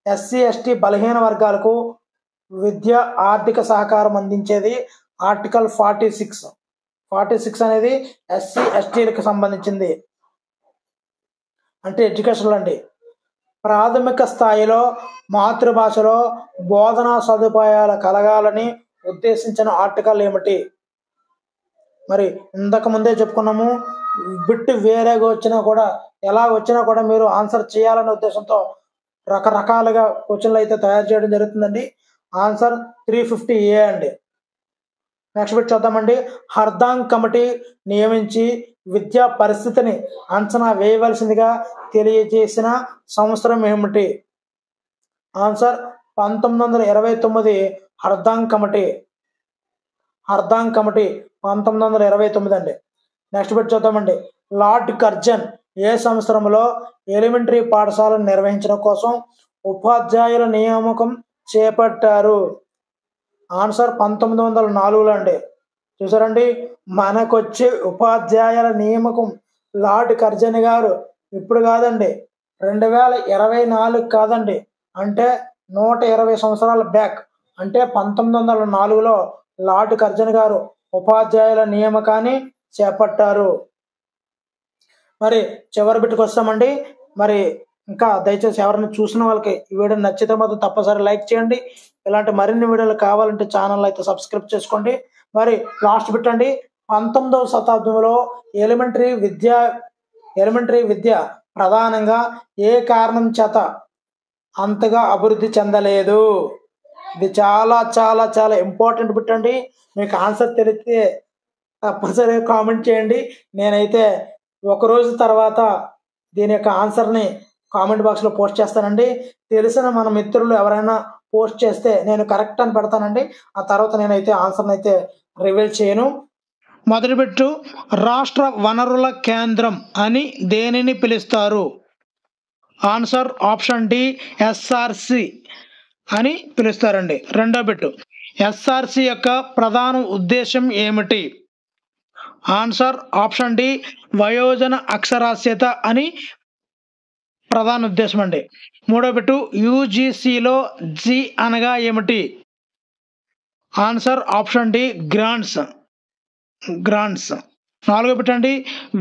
ఎస్సీ ఎస్టీ బలహీన వర్గాలకు విద్య ఆర్థిక సహకారం అందించేది ఆర్టికల్ 46. 46 అనేది ఎస్సీ ఎస్టీలకు సంబంధించింది, అంటే ఎడ్యుకేషన్ అండి. ప్రాథమిక స్థాయిలో మాతృభాషలో బోధనా సదుపాయాలు కలగాలని ఉద్దేశించిన ఆర్టికల్ ఏమిటి? మరి ఇంతకు ముందే చెప్పుకున్నాము, బిట్ వేరేగా వచ్చినా కూడా ఎలా వచ్చినా కూడా మీరు ఆన్సర్ చేయాలనే ఉద్దేశంతో రకరకాలుగా క్వశ్చన్లు అయితే తయారు చేయడం జరుగుతుందండి. ఆన్సర్ 350A అండి. నెక్స్ట్ బిట్ చూద్దామండి. హర్దాంగ్ కమిటీ నియమించి విద్యా పరిస్థితిని అంచనా వేయవలసిందిగా తెలియజేసిన సంవత్సరం ఏమిటి? Answer 1929 హర్దాంగ్ committee. 1929 అండి. నెక్స్ట్ బిట్ చూద్దామండి. లార్డ్ కర్జన్ ఏ సంవత్సరంలో ఎలిమెంటరీ పాఠశాలను నిర్వహించడం కోసం ఉపాధ్యాయుల నియామకం చేపట్టారు? ఆన్సర్ 1904లో అండి. చూసారండి, మనకొచ్చే ఉపాధ్యాయుల నియామకం లార్డ్ కర్జన్ గారు ఇప్పుడు కాదండి, 2024 కాదండి, అంటే 120 సంవత్సరాల బ్యాక్, అంటే 1904లో లార్డ్ కర్జన్ గారు ఉపాధ్యాయుల నియామకాన్ని చేపట్టారు. మరి చివరి బిట్టుకు వస్తామండి. మరి ఇంకా దయచేసి ఎవరైనా చూసిన వాళ్ళకి ఈ వీడియో నచ్చితే మాత్రం తప్పనిసరి లైక్ చేయండి. ఇలాంటి మరిన్ని వీడియోలు కావాలంటే ఛానల్ అయితే సబ్స్క్రైబ్ చేసుకోండి. మరి లాస్ట్ బిట్ అండి. 19వ శతాబ్దంలో ఎలిమెంటరీ విద్య ప్రధానంగా ఏ కారణం చేత అంతగా అభివృద్ధి చెందలేదు? ఇది చాలా చాలా చాలా ఇంపార్టెంట్ బిట్ అండి. మీకు ఆన్సర్ తెలిస్తే తప్పనిసరిగా కామెంట్ చేయండి. నేనైతే ఒకరోజు తర్వాత దీని యొక్క ఆన్సర్ని కామెంట్ బాక్స్లో పోస్ట్ చేస్తానండి. తెలిసిన మన మిత్రులు ఎవరైనా పోస్ట్ చేస్తే నేను కరెక్ట్ అని పెడతానండి. ఆ తర్వాత నేనైతే ఆన్సర్ని అయితే రివీల్ చేయను. మొదటి బిట్టు. రాష్ట్ర వనరుల కేంద్రం అని దేనిని పిలుస్తారు? ఆన్సర్ ఆప్షన్ డి ఎస్ఆర్సి అని పిలుస్తారండి. రెండో బిట్టు. ఎస్ఆర్సి యొక్క ప్రధాన ఉద్దేశం ఏమిటి? ఆన్సర్ ఆప్షన్ డి వయోజన అక్షరాస్యత అని ప్రధాన ఉద్దేశం అండి. మూడో బిట్టు. యూజీసీలో జి అనగా ఏమిటి? Answer option D grants. నాలుగో బిట్ అండి.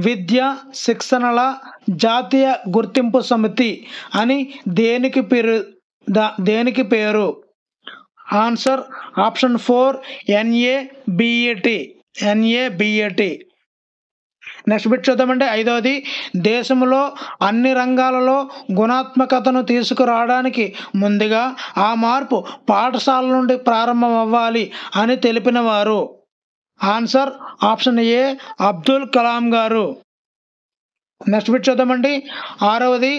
విద్యా శిక్షణల జాతీయ గుర్తింపు సమితి అని దేనికి పేరు? Answer option 4 NABET. Next bit చూద్దామంటే ఐదవది. దేశంలో అన్ని రంగాలలో గుణాత్మకతను తీసుకురావడానికి ముందుగా ఆ మార్పు పాఠశాల నుండి ప్రారంభం అవ్వాలి అని తెలిపిన వారు? Answer option A Abdul Kalam గారు. నెక్స్ట్ బిట్ చూద్దామండి. ఆరవది.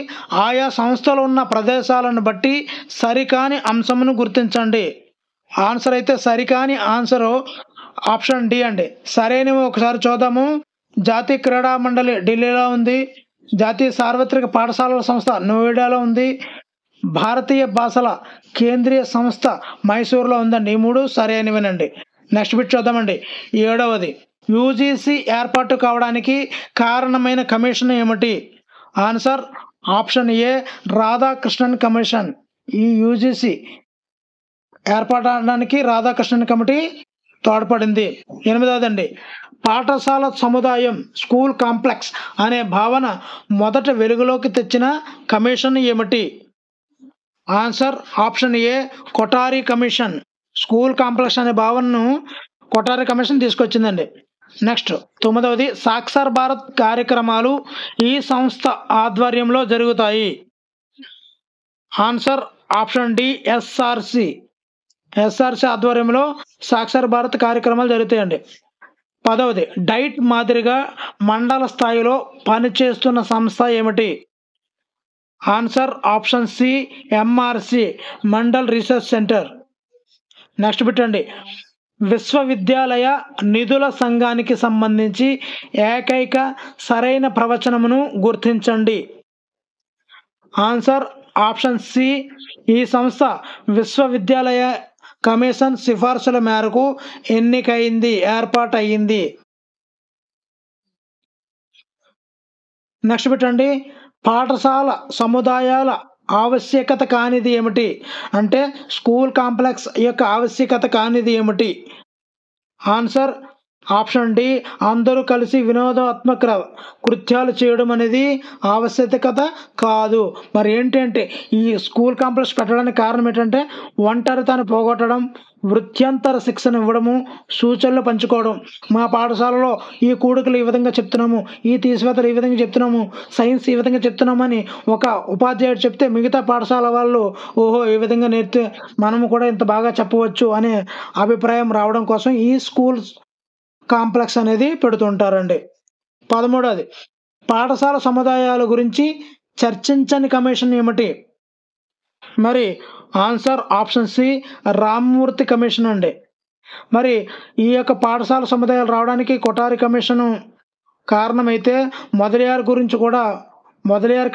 ఆయా సంస్థలు ఉన్న ప్రదేశాలను బట్టి సరికాని అంశమును గుర్తించండి. ఆన్సర్ అయితే సరికాని ఆన్సరు ఆప్షన్ డి అండి. సరైనవి ఒకసారి చూద్దాము. జాతీయ క్రీడా మండలి ఢిల్లీలో ఉంది. జాతీయ సార్వత్రిక పాఠశాలల సంస్థ నోయిడాలో ఉంది. భారతీయ భాషల కేంద్రీయ సంస్థ మైసూరులో ఉందండి. ఈ 3 సరైనవేనండి. నెక్స్ట్ బిట్ చూద్దామండి. 7వది, యూజీసీ ఏర్పాటు కావడానికి కారణమైన కమిషన్ ఏమిటి? ఆన్సర్ ఆప్షన్ ఏ రాధాకృష్ణన్ కమిషన్. ఈ యూజీసీ ఏర్పడడానికి రాధాకృష్ణన్ కమిటీ తోడ్పడింది. 8వదండి, పాఠశాల సముదాయం స్కూల్ కాంప్లెక్స్ అనే భావన మొదట వెలుగులోకి తెచ్చిన కమిషన్ ఏమిటి? Answer option A Kothari commission. School complex అనే భావనను కొఠారి కమిషన్ తీసుకొచ్చిందండి. నెక్స్ట్ 9వది, సాక్షర్ భారత్ కార్యక్రమాలు ఈ సంస్థ ఆధ్వర్యంలో జరుగుతాయి. Answer option D SRC. SRC ఆధ్వర్యంలో సాక్షర్ భారత్ కార్యక్రమాలు జరుగుతాయండి. 10వది, డైట్ మాదిరిగా మండల స్థాయిలో పనిచేస్తున్న సంస్థ ఏమిటి? Answer option C MRC Mandal research centre. Next bit విశ్వవిద్యాలయ నిధుల సంఘానికి సంబంధించి ఏకైక సరైన ప్రవచనమును గుర్తించండి. ఆన్సర్ ఆప్షన్ సి ఈ సంస్థ విశ్వవిద్యాలయ కమిషన్ సిఫార్సుల మేరకు ఎన్నికైంది, ఏర్పాటయింది. నెక్స్ట్ బిట్ పాఠశాల సముదాయాల ఆవశ్యకత కానిది ఏమిటి? అంటే స్కూల్ కాంప్లెక్స్ యొక్క ఆవశ్యకత కానిది ఏమిటి? ఆన్సర్ ఆప్షన్ డి అందరూ కలిసి వినోదాత్మక కృత్యాలు చేయడం అనేది ఆవశ్యకత కాదు. మరి ఏంటంటే ఈ స్కూల్ కాంప్లెక్స్ పెట్టడానికి కారణం ఏంటంటే ఒంటరితనం పోగొట్టడం, వృత్యంతర శిక్షణ ఇవ్వడము, సూచనలు పంచుకోవడం. మా పాఠశాలలో ఈ కూడికలు ఈ విధంగా చెప్తున్నాము, ఈ తీసివేతలు ఈ విధంగా చెప్తున్నాము, సైన్స్ ఈ విధంగా చెప్తున్నామని ఒక ఉపాధ్యాయుడు చెప్తే మిగతా పాఠశాల వాళ్ళు ఓహో ఈ విధంగా నేర్తే మనము కూడా ఇంత బాగా చెప్పవచ్చు అనే అభిప్రాయం రావడం కోసం ఈ స్కూల్ కాంప్లెక్స్ అనేది పెడుతుంటారండి. 13వది, పాఠశాల సముదాయాల గురించి చర్చించని కమిషన్ ఏమిటి? మరి answer option C Rammurthy commission అండి. మరి ఈ యొక్క పాఠశాల సముదాయాలు రావడానికి కొఠారి కమిషన్ కారణమైతే మొదలియార్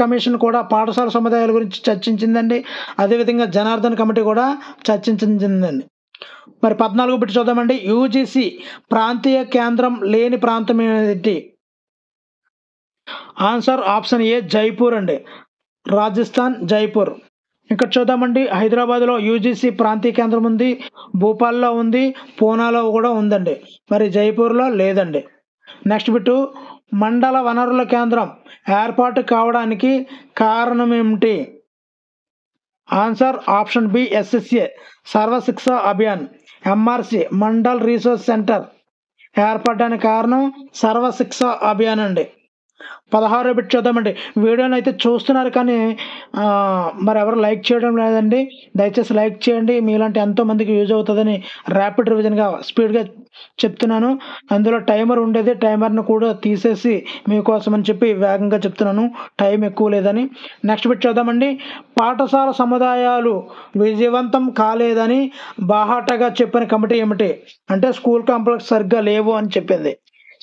కమిషన్ కూడా పాఠశాల సముదాయాల గురించి చర్చించిందండి. అదేవిధంగా జనార్దన్ కమిటీ కూడా చర్చించిందండి. మరి 14 బిట్ చూద్దామండి. యూజీసీ ప్రాంతీయ కేంద్రం లేని ప్రాంతం ఏంటి? ఆన్సర్ ఆప్షన్ ఏ జైపూర్ అండి. రాజస్థాన్ జైపూర్. ఇక్కడ చూద్దామండి. హైదరాబాద్లో యూజీసీ ప్రాంతీయ కేంద్రం ఉంది, భోపాల్లో ఉంది, పూనాలో కూడా ఉందండి. మరి జైపూర్లో లేదండి. నెక్స్ట్ బిట్ మండల వనరుల కేంద్రం ఏర్పాటు కావడానికి కారణం ఏమిటి? Answer option B SSA Sarva Shiksha Abhiyan. MRC Mandal research centre ఏర్పడడానికి కారణం సర్వశిక్ష అభియాన్ అండి. 16 బిట్ చూద్దామండి. వీడియోని అయితే చూస్తున్నారు కానీ మరి ఎవరు లైక్ చేయడం లేదండి. దయచేసి లైక్ చేయండి. మీలాంటి ఎంతోమందికి యూజ్ అవుతుందని ర్యాపిడ్ రివిజన్గా స్పీడ్గా చెప్తున్నాను. అందులో టైమర్ ఉండేది, టైమర్ను కూడా తీసేసి మీకోసం అని చెప్పి వేగంగా చెప్తున్నాను, టైం ఎక్కువ లేదని. నెక్స్ట్ బిట్ చూద్దామండి. పాఠశాల సముదాయాలు విజయవంతం కాలేదని బాహాటగా చెప్పిన కమిటీ ఏమిటి? అంటే స్కూల్ కాంప్లెక్స్ సరిగ్గా లేవు అని చెప్పింది.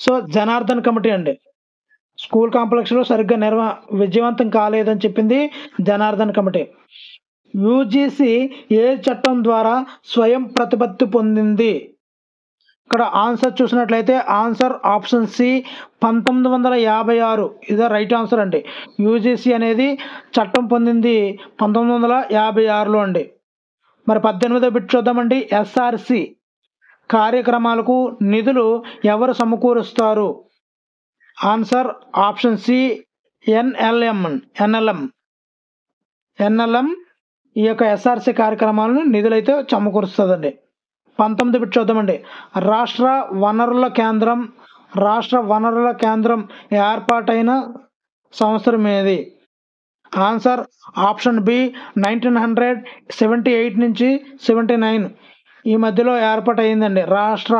సో జనార్దన్ కమిటీ అండి. స్కూల్ కాంప్లెక్స్లో సరిగ్గా విజయవంతం కాలేదని చెప్పింది జనార్దన్ కమిటీ. యూజీసీ ఏ చట్టం ద్వారా స్వయం ప్రతిపత్తి పొందింది? ఇక్కడ ఆన్సర్ చూసినట్లయితే ఆన్సర్ ఆప్షన్ సి 1956. ఇదే రైట్ ఆన్సర్ అండి. యూజీసీ అనేది చట్టం పొందింది 1956లో అండి. మరి 18వ బిట్ చూద్దామండి. ఎస్ఆర్సి కార్యక్రమాలకు నిధులు ఎవరు సమకూరుస్తారు? Answer option C NLM. ఈ యొక్క ఎస్ఆర్సి కార్యక్రమాలను నిధులైతే సమకూరుస్తుందండి. 19 బిట్ చూద్దామండి. రాష్ట్ర వనరుల కేంద్రం ఏర్పాటైన సంవత్సరం ఏది? ఆన్సర్ ఆప్షన్ బి 1978 నుంచి 79 ఈ మధ్యలో ఏర్పాటైందండి. రాష్ట్ర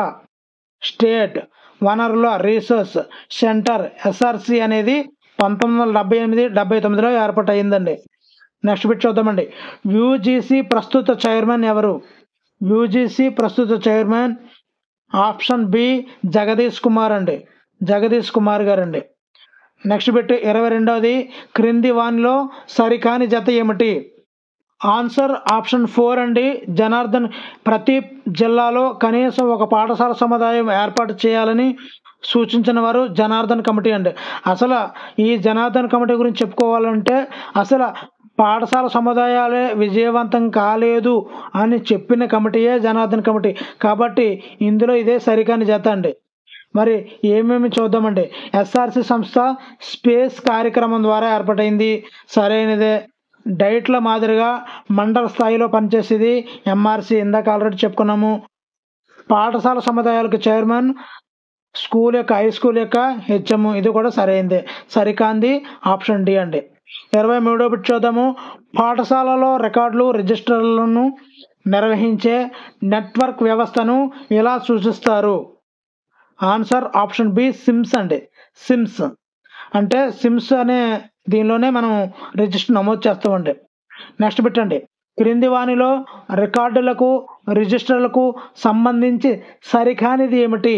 స్టేట్ వనరుల రీసెర్చ్ సెంటర్ ఎస్ఆర్సి అనేది 1978-79లో ఏర్పాటైందండి. నెక్స్ట్ బిట్ చూద్దామండి. యూజీసీ ప్రస్తుత చైర్మన్ ఎవరు? యూజీసీ ప్రస్తుత chairman option B Jagdish Kumar అండి. జగదీష్ కుమార్ గారండి. నెక్స్ట్ బిట్ 22ది క్రింది వానిలో సరికాని జత ఏమిటి? ఆన్సర్ ఆప్షన్ 4 అండి. జనార్దన్ ప్రతి జిల్లాలో కనీసం ఒక పాఠశాల సముదాయం ఏర్పాటు చేయాలని సూచించిన వారు జనార్దన్ కమిటీ అండి. అసలు ఈ జనార్దన్ కమిటీ గురించి చెప్పుకోవాలంటే అసలు పాఠశాల సముదాయాలే విజయవంతం కాలేదు అని చెప్పిన కమిటీయే జనార్దన్ కమిటీ. కాబట్టి ఇందులో ఇదే సరికాని జత అండి. మరి ఏమేమి చూద్దామండి. ఎస్ఆర్సి సంస్థ స్పేస్ కార్యక్రమం ద్వారా ఏర్పాటైంది, సరైనదే. డైట్ల మాదిరిగా మండల స్థాయిలో పనిచేసేది ఎంఆర్సి, ఇందాక ఆల్రెడీ చెప్పుకున్నాము. పాఠశాల సముదాయాలకు చైర్మన్, స్కూల్ యొక్క హై స్కూల్ యొక్క హెచ్ఎం, ఇది కూడా సరైనదే. సరికాంది ఆప్షన్ డి అండి. 23వ బిట్ చూద్దాము. పాఠశాలలో రికార్డులు రిజిస్టర్లను నిర్వహించే నెట్వర్క్ వ్యవస్థను ఇలా సూచిస్తారు? ఆన్సర్ ఆప్షన్ బి సిమ్స్ అండి. సిమ్స్ అంటే సిమ్స్ అనే దీనిలోనే మనం రిజిస్టర్ నమోదు చేస్తామండి. నెక్స్ట్ బిట్ అండి. క్రింది వానిలో రికార్డులకు రిజిస్టర్లకు సంబంధించి సరికానిది ఏమిటి?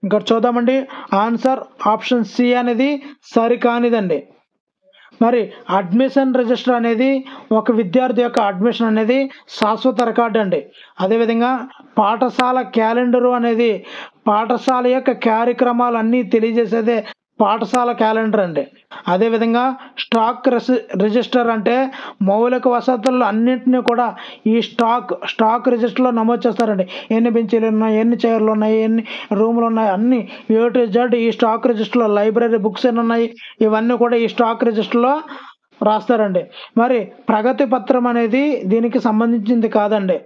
ఇక్కడ చూద్దామండి. ఆన్సర్ ఆప్షన్ సి అనేది సరికానిదండి. మరి అడ్మిషన్ రిజిస్టర్ అనేది ఒక విద్యార్థి యొక్క అడ్మిషన్ అనేది శాశ్వత రికార్డు అండి. అదేవిధంగా పాఠశాల క్యాలెండరు అనేది పాఠశాల యొక్క కార్యక్రమాలన్నీ తెలియజేసేదే పాఠశాల క్యాలెండర్ అండి. అదేవిధంగా స్టాక్ రిజిస్టర్ అంటే మౌలిక వసతులు అన్నింటినీ కూడా ఈ స్టాక్ రిజిస్టర్లో నమోదు చేస్తారండి. ఎన్ని బెంచీలు ఉన్నాయి, ఎన్ని చైర్లు ఉన్నాయి, ఎన్ని రూములు ఉన్నాయి, అన్ని ఏ టు జెడ్ ఈ స్టాక్ రిజిస్టర్లో. లైబ్రరీ బుక్స్ ఎన్ని ఉన్నాయి, ఇవన్నీ కూడా ఈ స్టాక్ రిజిస్టర్లో రాస్తారండి. మరి ప్రగతి పత్రం అనేది దీనికి సంబంధించింది కాదండి.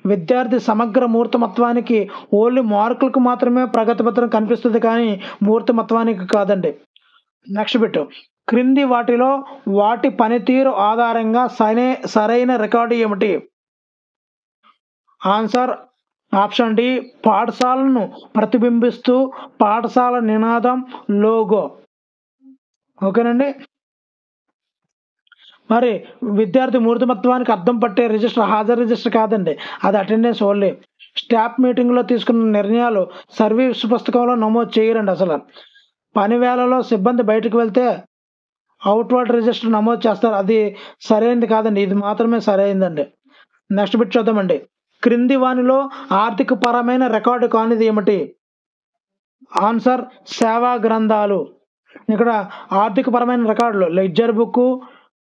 విద్యార్థి సమగ్ర మూర్తిమత్వానికి ఓన్లీ మార్కులకు మాత్రమే ప్రగతి పత్రం కనిపిస్తుంది, కానీ మూర్తిమత్వానికి కాదండి. Next bit. క్రింది వాటిలో వాటి పనితీరు ఆధారంగా సరైన రికార్డు ఏమిటి? ఆన్సర్ ఆప్షన్ డి పాఠశాలను ప్రతిబింబిస్తూ పాఠశాల నినాదం, లోగో. ఓకేనండి. మరి విద్యార్థి మూర్తిమత్వానికి అద్దం పట్టే రిజిస్టర్ హాజరు రిజిస్టర్ కాదండి, అది అటెండెన్స్ ఓన్లీ. స్టాఫ్ మీటింగ్లో తీసుకున్న నిర్ణయాలు సర్వీస్ పుస్తకంలో నమోదు చేయరండి. అసలు పని వేళలో సిబ్బంది బయటకు వెళ్తే అవుట్వర్డ్ రిజిస్టర్ నమోదు చేస్తారు, అది సరైనది కాదండి, ఇది మాత్రమే సరైనదండి. నెక్స్ట్ బిట్ చూద్దామండి. క్రింది వానిలో ఆర్థిక పరమైన రికార్డు కానిది ఏమిటి? ఆన్సర్ సేవా గ్రంథాలు. ఇక్కడ ఆర్థిక పరమైన రికార్డులు లెడ్జర్ బుక్,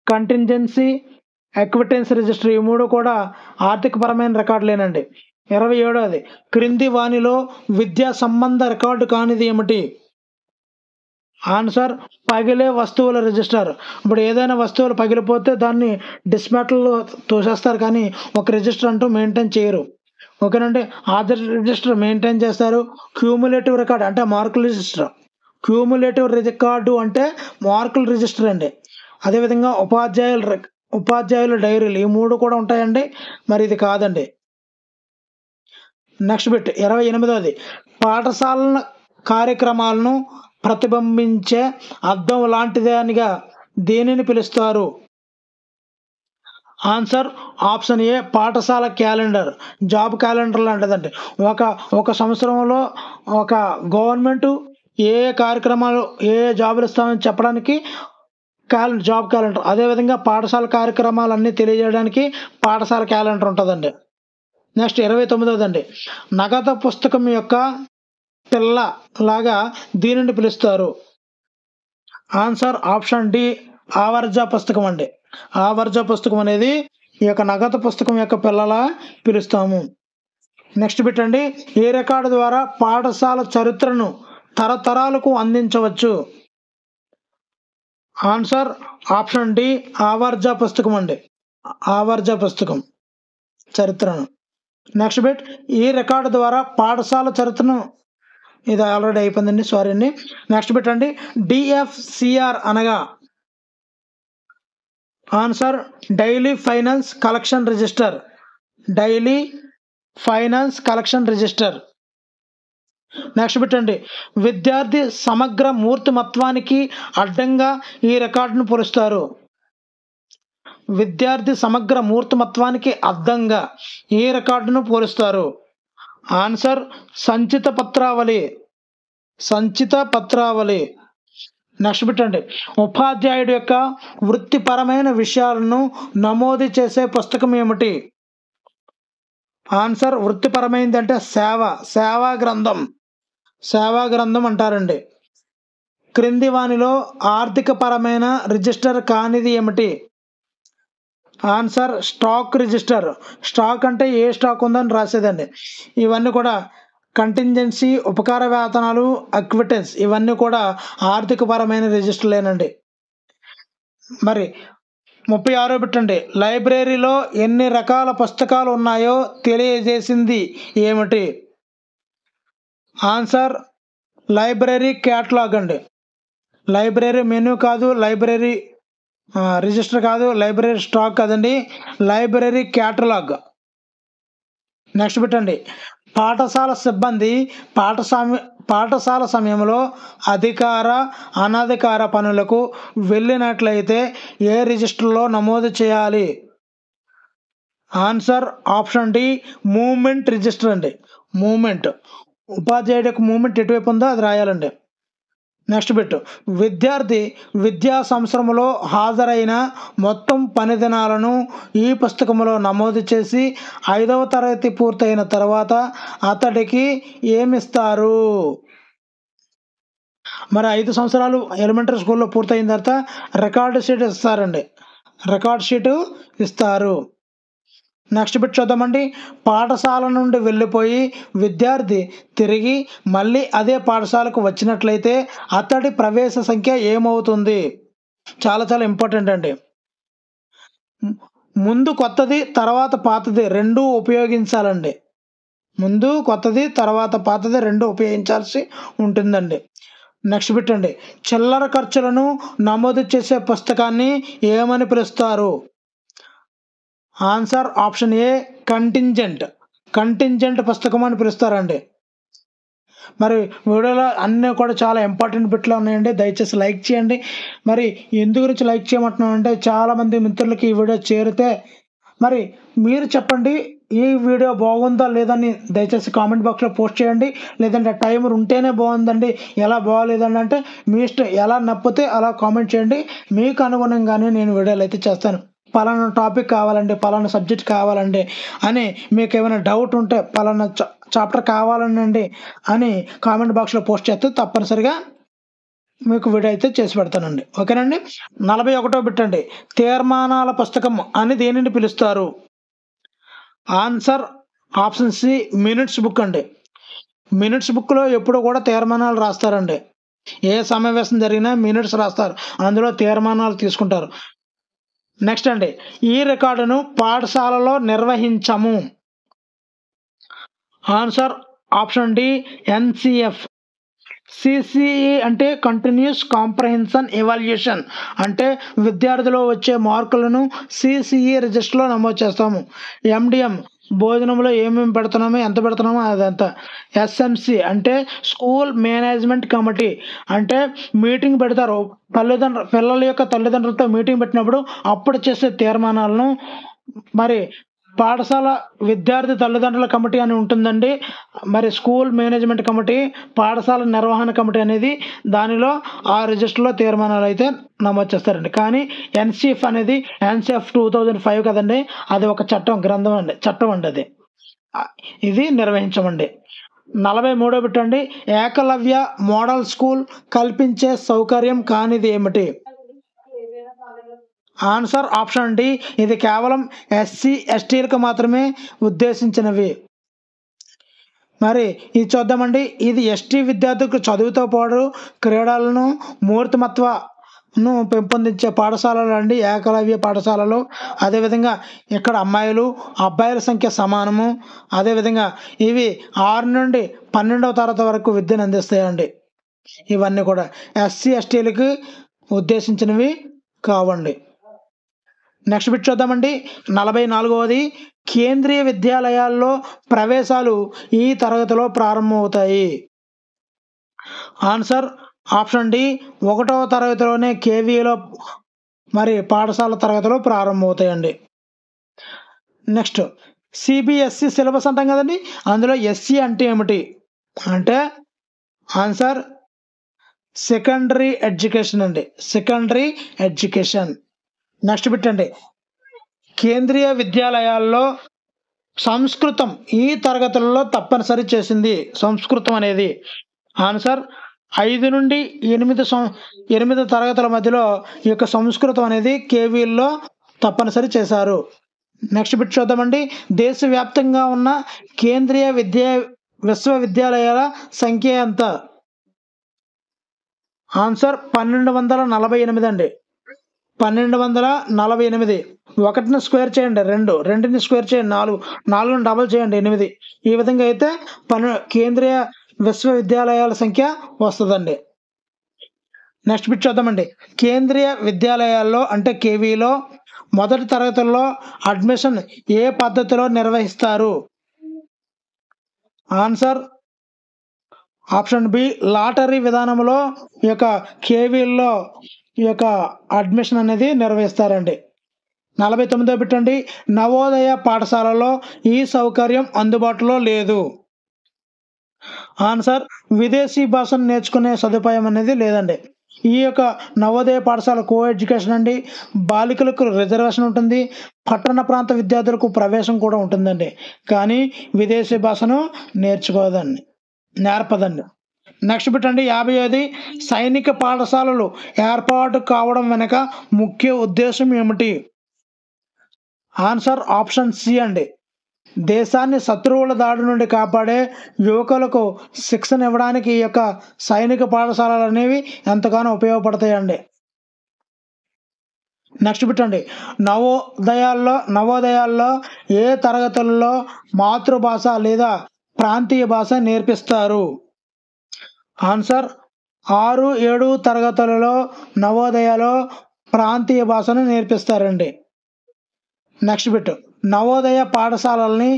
కంటింజెన్సీ, ఎక్విటెన్స్ రిజిస్టర్, ఈ మూడు కూడా ఆర్థిక పరమైన రికార్డులేనండి. 27ది. క్రింది వానిలో విద్యా సంబంధ రికార్డు కానిది ఏమిటి? ఆన్సర్ పగిలే వస్తువుల రిజిస్టర్. ఇప్పుడు ఏదైనా వస్తువులు పగిలిపోతే దాన్ని డిస్మాటిల్లో తోసేస్తారు, కానీ ఒక రిజిస్టర్ అంటూ మెయింటైన్ చేయరు. ఓకేనండి. ఆధార్ రిజిస్టర్ మెయింటైన్ చేస్తారు. క్యూములేటివ్ రికార్డ్ అంటే మార్కుల రిజిస్టర్. క్యూములేటివ్ రికార్డు అంటే మార్కుల రిజిస్టర్ అండి. అదేవిధంగా ఉపాధ్యాయుల డైరీలు, ఈ మూడు కూడా ఉంటాయండి, మరి ఇది కాదండి. నెక్స్ట్ బిట్ 28ది. పాఠశాల కార్యక్రమాలను ప్రతిబింబించే అద్దం లాంటిదానిగా దేనిని పిలుస్తారు? ఆన్సర్ ఆప్షన్ ఏ పాఠశాల క్యాలెండర్, జాబ్ క్యాలెండర్ లాంటిదండి. ఒక సంవత్సరంలో ఒక గవర్నమెంట్ ఏ కార్యక్రమాలు ఏ జాబులు ఇస్తామని చెప్పడానికి జాబ్ క్యాలెండర్. అదేవిధంగా పాఠశాల కార్యక్రమాలన్నీ తెలియజేయడానికి పాఠశాల క్యాలెండర్ ఉంటుందండి. నెక్స్ట్ 29వదండి. నగదు పుస్తకం యొక్క పిల్ల లాగా దీనిని పిలుస్తారు? ఆన్సర్ ఆప్షన్ డి ఆవర్జ పుస్తకం అండి. ఆవర్జ పుస్తకం అనేది ఈ యొక్క నగదు పుస్తకం యొక్క పిల్లలా పిలుస్తాము. నెక్స్ట్ బిట్ అండి. ఏ రికార్డు ద్వారా పాఠశాల చరిత్రను తరతరాలకు అందించవచ్చు? ఆన్సర్ ఆప్షన్ డి ఆవర్జ పుస్తకం అండి. ఆవర్జ పుస్తకం చరిత్రను. Next bit. ఈ రికార్డు ద్వారా పాఠశాల చరిత్రను, ఇది ఆల్రెడీ అయిపోయిందండి, సారీ అండి. నెక్స్ట్ బిట్ అండి. డిఎఫ్సిఆర్ అనగా? Answer daily finance collection register. Daily finance collection register. Next bit అండి. విద్యార్థి సమగ్ర మూర్తిమత్వానికి అడ్డంగా ఈ రికార్డును పోలుస్తారు? విద్యార్థి సమగ్ర మూర్తిమత్వానికి అద్దంగా ఏ రికార్డును పోలుస్తారు? ఆన్సర్ సంచిత పత్రావళి. సంచిత పత్రావళి. నెక్స్ట్ పెట్టండి, ఉపాధ్యాయుడి యొక్క వృత్తిపరమైన విషయాలను నమోదు చేసే పుస్తకం ఏమిటి? ఆన్సర్ వృత్తిపరమైనది అంటే సేవా గ్రంథం. సేవా గ్రంథం అంటారండి. క్రింది వానిలో ఆర్థిక పరమైన రిజిస్టర్ కానిది ఏమిటి? Answer stock register. స్టాక్ అంటే ఏ స్టాక్ ఉందని రాసేదండి. ఇవన్నీ కూడా కంటింజెన్సీ, ఉపకార వేతనాలు, అక్విటెన్స్ ఇవన్నీ కూడా ఆర్థిక పరమైన రిజిస్టర్లేనండి. మరి 36 పెట్టండి, లైబ్రరీలో ఎన్ని రకాల పుస్తకాలు ఉన్నాయో తెలియజేసింది ఏమిటి? ఆన్సర్ లైబ్రరీ క్యాటలాగ్ అండి. లైబ్రరీ మెనూ కాదు, లైబ్రరీ రిజిస్టర్ కాదు, లైబ్రరీ స్టాక్ కాదండి, లైబ్రరీ క్యాటలాగ్. నెక్స్ట్ పెట్టండి, పాఠశాల సిబ్బంది పాఠశాల సమయంలో అధికార అనధికార పనులకు వెళ్ళినట్లయితే ఏ రిజిస్టర్లో నమోదు చేయాలి? Answer option D movement register అండి. మూమెంట్, ఉపాధ్యాయుడి యొక్క మూమెంట్ ఎటువైపు ఉందో అది రాయాలండి. నెక్స్ట్ బిట్, విద్యార్థి విద్యా సంవత్సరంలో హాజరైన మొత్తం పని దినాలను ఈ పుస్తకంలో నమోదు చేసి 5వ తరగతి పూర్తయిన తర్వాత అతడికి ఏమిస్తారు? మరి 5 సంవత్సరాలు ఎలిమెంటరీ స్కూల్లో పూర్తయిన తర్వాత రికార్డు షీట్ ఇస్తారండి. రికార్డ్ షీటు ఇస్తారు. నెక్స్ట్ బిట్ చూద్దామండి, పాఠశాల నుండి వెళ్ళిపోయి విద్యార్థి తిరిగి మళ్ళీ అదే పాఠశాలకు వచ్చినట్లయితే అతడి ప్రవేశ సంఖ్య ఏమవుతుంది? చాలా చాలా ఇంపార్టెంట్ అండి. ముందు కొత్తది తర్వాత పాతది రెండూ ఉపయోగించాలండి. ముందు కొత్తది తర్వాత పాతది రెండు ఉపయోగించాల్సి ఉంటుందండి. నెక్స్ట్ పెట్టండి, చిల్లర ఖర్చులను నమోదు చేసే పుస్తకాన్ని ఏమని పిలుస్తారు? ఆన్సర్ ఆప్షన్ ఏ కంటింజెంట్ పుస్తకం అని పిలుస్తారండి. మరి వీడియోలో అన్నీ కూడా చాలా ఇంపార్టెంట్ బిట్లు ఉన్నాయండి, దయచేసి లైక్ చేయండి. మరి ఎందు గురించి లైక్ చేయమంటున్నాం అంటే చాలామంది మిత్రులకి ఈ వీడియో చేరితే మరి మీరు చెప్పండి ఈ వీడియో బాగుందా లేదని దయచేసి కామెంట్ బాక్స్లో పోస్ట్ చేయండి. లేదంటే టైమర్ ఉంటేనే బాగుందండి, ఎలా బాగోలేదండి అంటే మీ ఇష్టం, ఎలా నప్పితే అలా కామెంట్ చేయండి. మీకు అనుగుణంగానే నేను వీడియోలు అయితే చేస్తాను. పలానా టాపిక్ కావాలండి, పలానా సబ్జెక్ట్ కావాలండి అని మీకు ఏమైనా డౌట్ ఉంటే పలానా చాప్టర్ కావాలండి అని కామెంట్ బాక్స్లో పోస్ట్ చేస్తే తప్పనిసరిగా మీకు వీడియో అయితే చేసి పెడతానండి. ఓకేనండి. 41వ పెట్టండి, తీర్మానాల పుస్తకం అని దేనిని పిలుస్తారు? Answer option C minutes book అండి. మినిట్స్ బుక్లో ఎప్పుడు కూడా తీర్మానాలు రాస్తారండి. ఏ సమావేశం జరిగినా మినిట్స్ రాస్తారు, అందులో తీర్మానాలు తీసుకుంటారు. నెక్స్ట్ అండి, ఈ రికార్డును పాఠశాలలో నిర్వహించము. Answer option D NCF. CCE అంటే కంటిన్యూస్ కాంప్రహెన్షన్ ఎవాల్యుయేషన్, అంటే విద్యార్థులు వచ్చే మార్కులను సిసిఈ రిజిస్టర్లో నమోదు చేస్తాము. ఎండిఎం భోజనంలో ఏమేమి పెడుతున్నామో ఎంత పెడుతున్నామో అదంతా. ఎస్ఎంసి అంటే స్కూల్ మేనేజ్మెంట్ కమిటీ, అంటే మీటింగ్ పెడతారు పిల్లల యొక్క తల్లిదండ్రులతో మీటింగ్ పెట్టినప్పుడు అప్పుడు చేసే తీర్మానాలను. మరి పాఠశాల విద్యార్థి తల్లిదండ్రుల కమిటీ అని ఉంటుందండి. మరి స్కూల్ మేనేజ్మెంట్ కమిటీ, పాఠశాల నిర్వహణ కమిటీ అనేది దానిలో ఆ రిజిస్టర్లో తీర్మానాలు అయితే నమోదు చేస్తారండి. కానీ ఎన్సిఎఫ్ అనేది ఎన్సిఎఫ్ 2005 కదండి, అది ఒక చట్టం అండి, అది ఇది నిర్వహించమండి. 43వ పెట్టండి, ఏకలవ్య మోడల్ స్కూల్ కల్పించే సౌకర్యం కానిది ఏమిటి? ఆన్సర్ ఆప్షన్ డి ఇది కేవలం ఎస్సీ ఎస్టీలకు మాత్రమే ఉద్దేశించినవి. మరి ఇది చూద్దామండి, ఇది ఎస్టీ విద్యార్థులకు చదువుతో పాటు క్రీడలను మూర్తిమత్వను పెంపొందించే పాఠశాలలు అండి, ఏకలవ్య పాఠశాలలు. అదేవిధంగా ఇక్కడ అమ్మాయిలు అబ్బాయిల సంఖ్య సమానము. అదేవిధంగా ఇవి 6 నుండి 12వ తరగతి వరకు విద్యను అందిస్తాయండి. ఇవన్నీ కూడా ఎస్సీ ఎస్టీలకి ఉద్దేశించినవి కావండి. నెక్స్ట్ బిట్ చూద్దామండి, 44వది, కేంద్రీయ విద్యాలయాల్లో ప్రవేశాలు ఈ తరగతిలో ప్రారంభమవుతాయి. ఆన్సర్ ఆప్షన్ డి 1వ తరగతిలోనే కేవీలో మరి పాఠశాల తరగతిలో ప్రారంభమవుతాయండి. నెక్స్ట్ సిబిఎస్ఈ సిలబస్ అంటాం కదండి, అందులో ఎస్సీ అంటే ఏమిటి అంటే ఆన్సర్ సెకండరీ ఎడ్యుకేషన్ అండి, సెకండరీ ఎడ్యుకేషన్. నెక్స్ట్ పెట్టండి, కేంద్రీయ విద్యాలయాల్లో సంస్కృతం ఈ తరగతులలో తప్పనిసరి చేసింది సంస్కృతం అనేది. ఆన్సర్ 5 నుండి 8 తరగతుల మధ్యలో ఈ యొక్క సంస్కృతం అనేది కేవీల్లో తప్పనిసరి చేశారు. నెక్స్ట్ బిట్ చూద్దామండి, దేశవ్యాప్తంగా ఉన్న కేంద్రీయ విశ్వవిద్యాలయాల సంఖ్య ఎంత? ఆన్సర్ 1248 అండి, 1248. 1ని స్క్వేర్ చేయండి 2, 2ని స్క్వేర్ చేయండి 4, 4ని డబల్ చేయండి 8. ఈ విధంగా అయితే కేంద్రీయ విశ్వవిద్యాలయాల సంఖ్య వస్తుందండి. నెక్స్ట్ బిట్ చూద్దామండి, కేంద్రీయ విద్యాలయాల్లో అంటే కేవీలో మొదటి తరగతుల్లో అడ్మిషన్ ఏ పద్ధతిలో నిర్వహిస్తారు? ఆన్సర్ ఆప్షన్ బి, లాటరీ విధానంలో ఈ యొక్క కేవీల్లో ఈ యొక్క అడ్మిషన్ అనేది నిర్వహిస్తారండి. 49వ పెట్టండి, నవోదయ పాఠశాలలో ఈ సౌకర్యం అందుబాటులో లేదు. ఆన్సర్ విదేశీ భాషను నేర్చుకునే సదుపాయం అనేది లేదండి. ఈ యొక్క నవోదయ పాఠశాల కో ఎడ్యుకేషన్ అండి, బాలికలకు రిజర్వేషన్ ఉంటుంది, పట్టణ ప్రాంత విద్యార్థులకు ప్రవేశం కూడా ఉంటుందండి, కానీ విదేశీ భాషను నేర్పదండి. నెక్స్ట్ పెట్టండి 50ది, సైనిక పాఠశాలలు ఏర్పాటు కావడం వెనుక ముఖ్య ఉద్దేశం ఏమిటి? ఆన్సర్ ఆప్షన్ సి అండి, దేశాన్ని శత్రువుల దాడి నుండి కాపాడే యువకులకు శిక్షణ ఇవ్వడానికి ఈ యొక్క సైనిక పాఠశాలలు అనేవి ఎంతగానో ఉపయోగపడతాయండి. నెక్స్ట్ పెట్టండి, నవోదయాల్లో ఏ తరగతుల్లో మాతృభాష లేదా ప్రాంతీయ భాష నేర్పిస్తారు? ఆన్సర్ 6, 7 తరగతులలో నవోదయలో ప్రాంతీయ భాషను నేర్పిస్తారండి. నెక్స్ట్ బిట్, నవోదయ పాఠశాలల్ని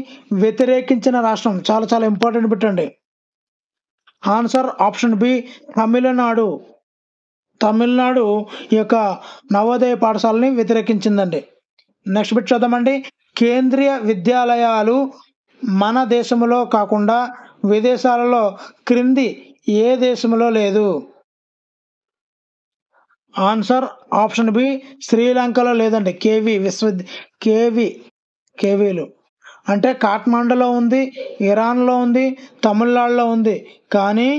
వ్యతిరేకించిన రాష్ట్రం, చాలా చాలా ఇంపార్టెంట్ బిట్ అండి. Answer option B, Tamil Nadu. Tamil Nadu ఈ యొక్క నవోదయ పాఠశాలని వ్యతిరేకించిందండి. నెక్స్ట్ బిట్ చూద్దామండి, కేంద్రీయ విద్యాలయాలు మన దేశంలో కాకుండా విదేశాలలో క్రింది ఏ దేశంలో లేదు? ఆన్సర్ ఆప్షన్ బి, శ్రీలంకలో లేదండి. కేవీలు అంటే కాఠ్మండూలో ఉంది, ఇరాన్లో ఉంది, తమిళనాడులో ఉంది, కానీ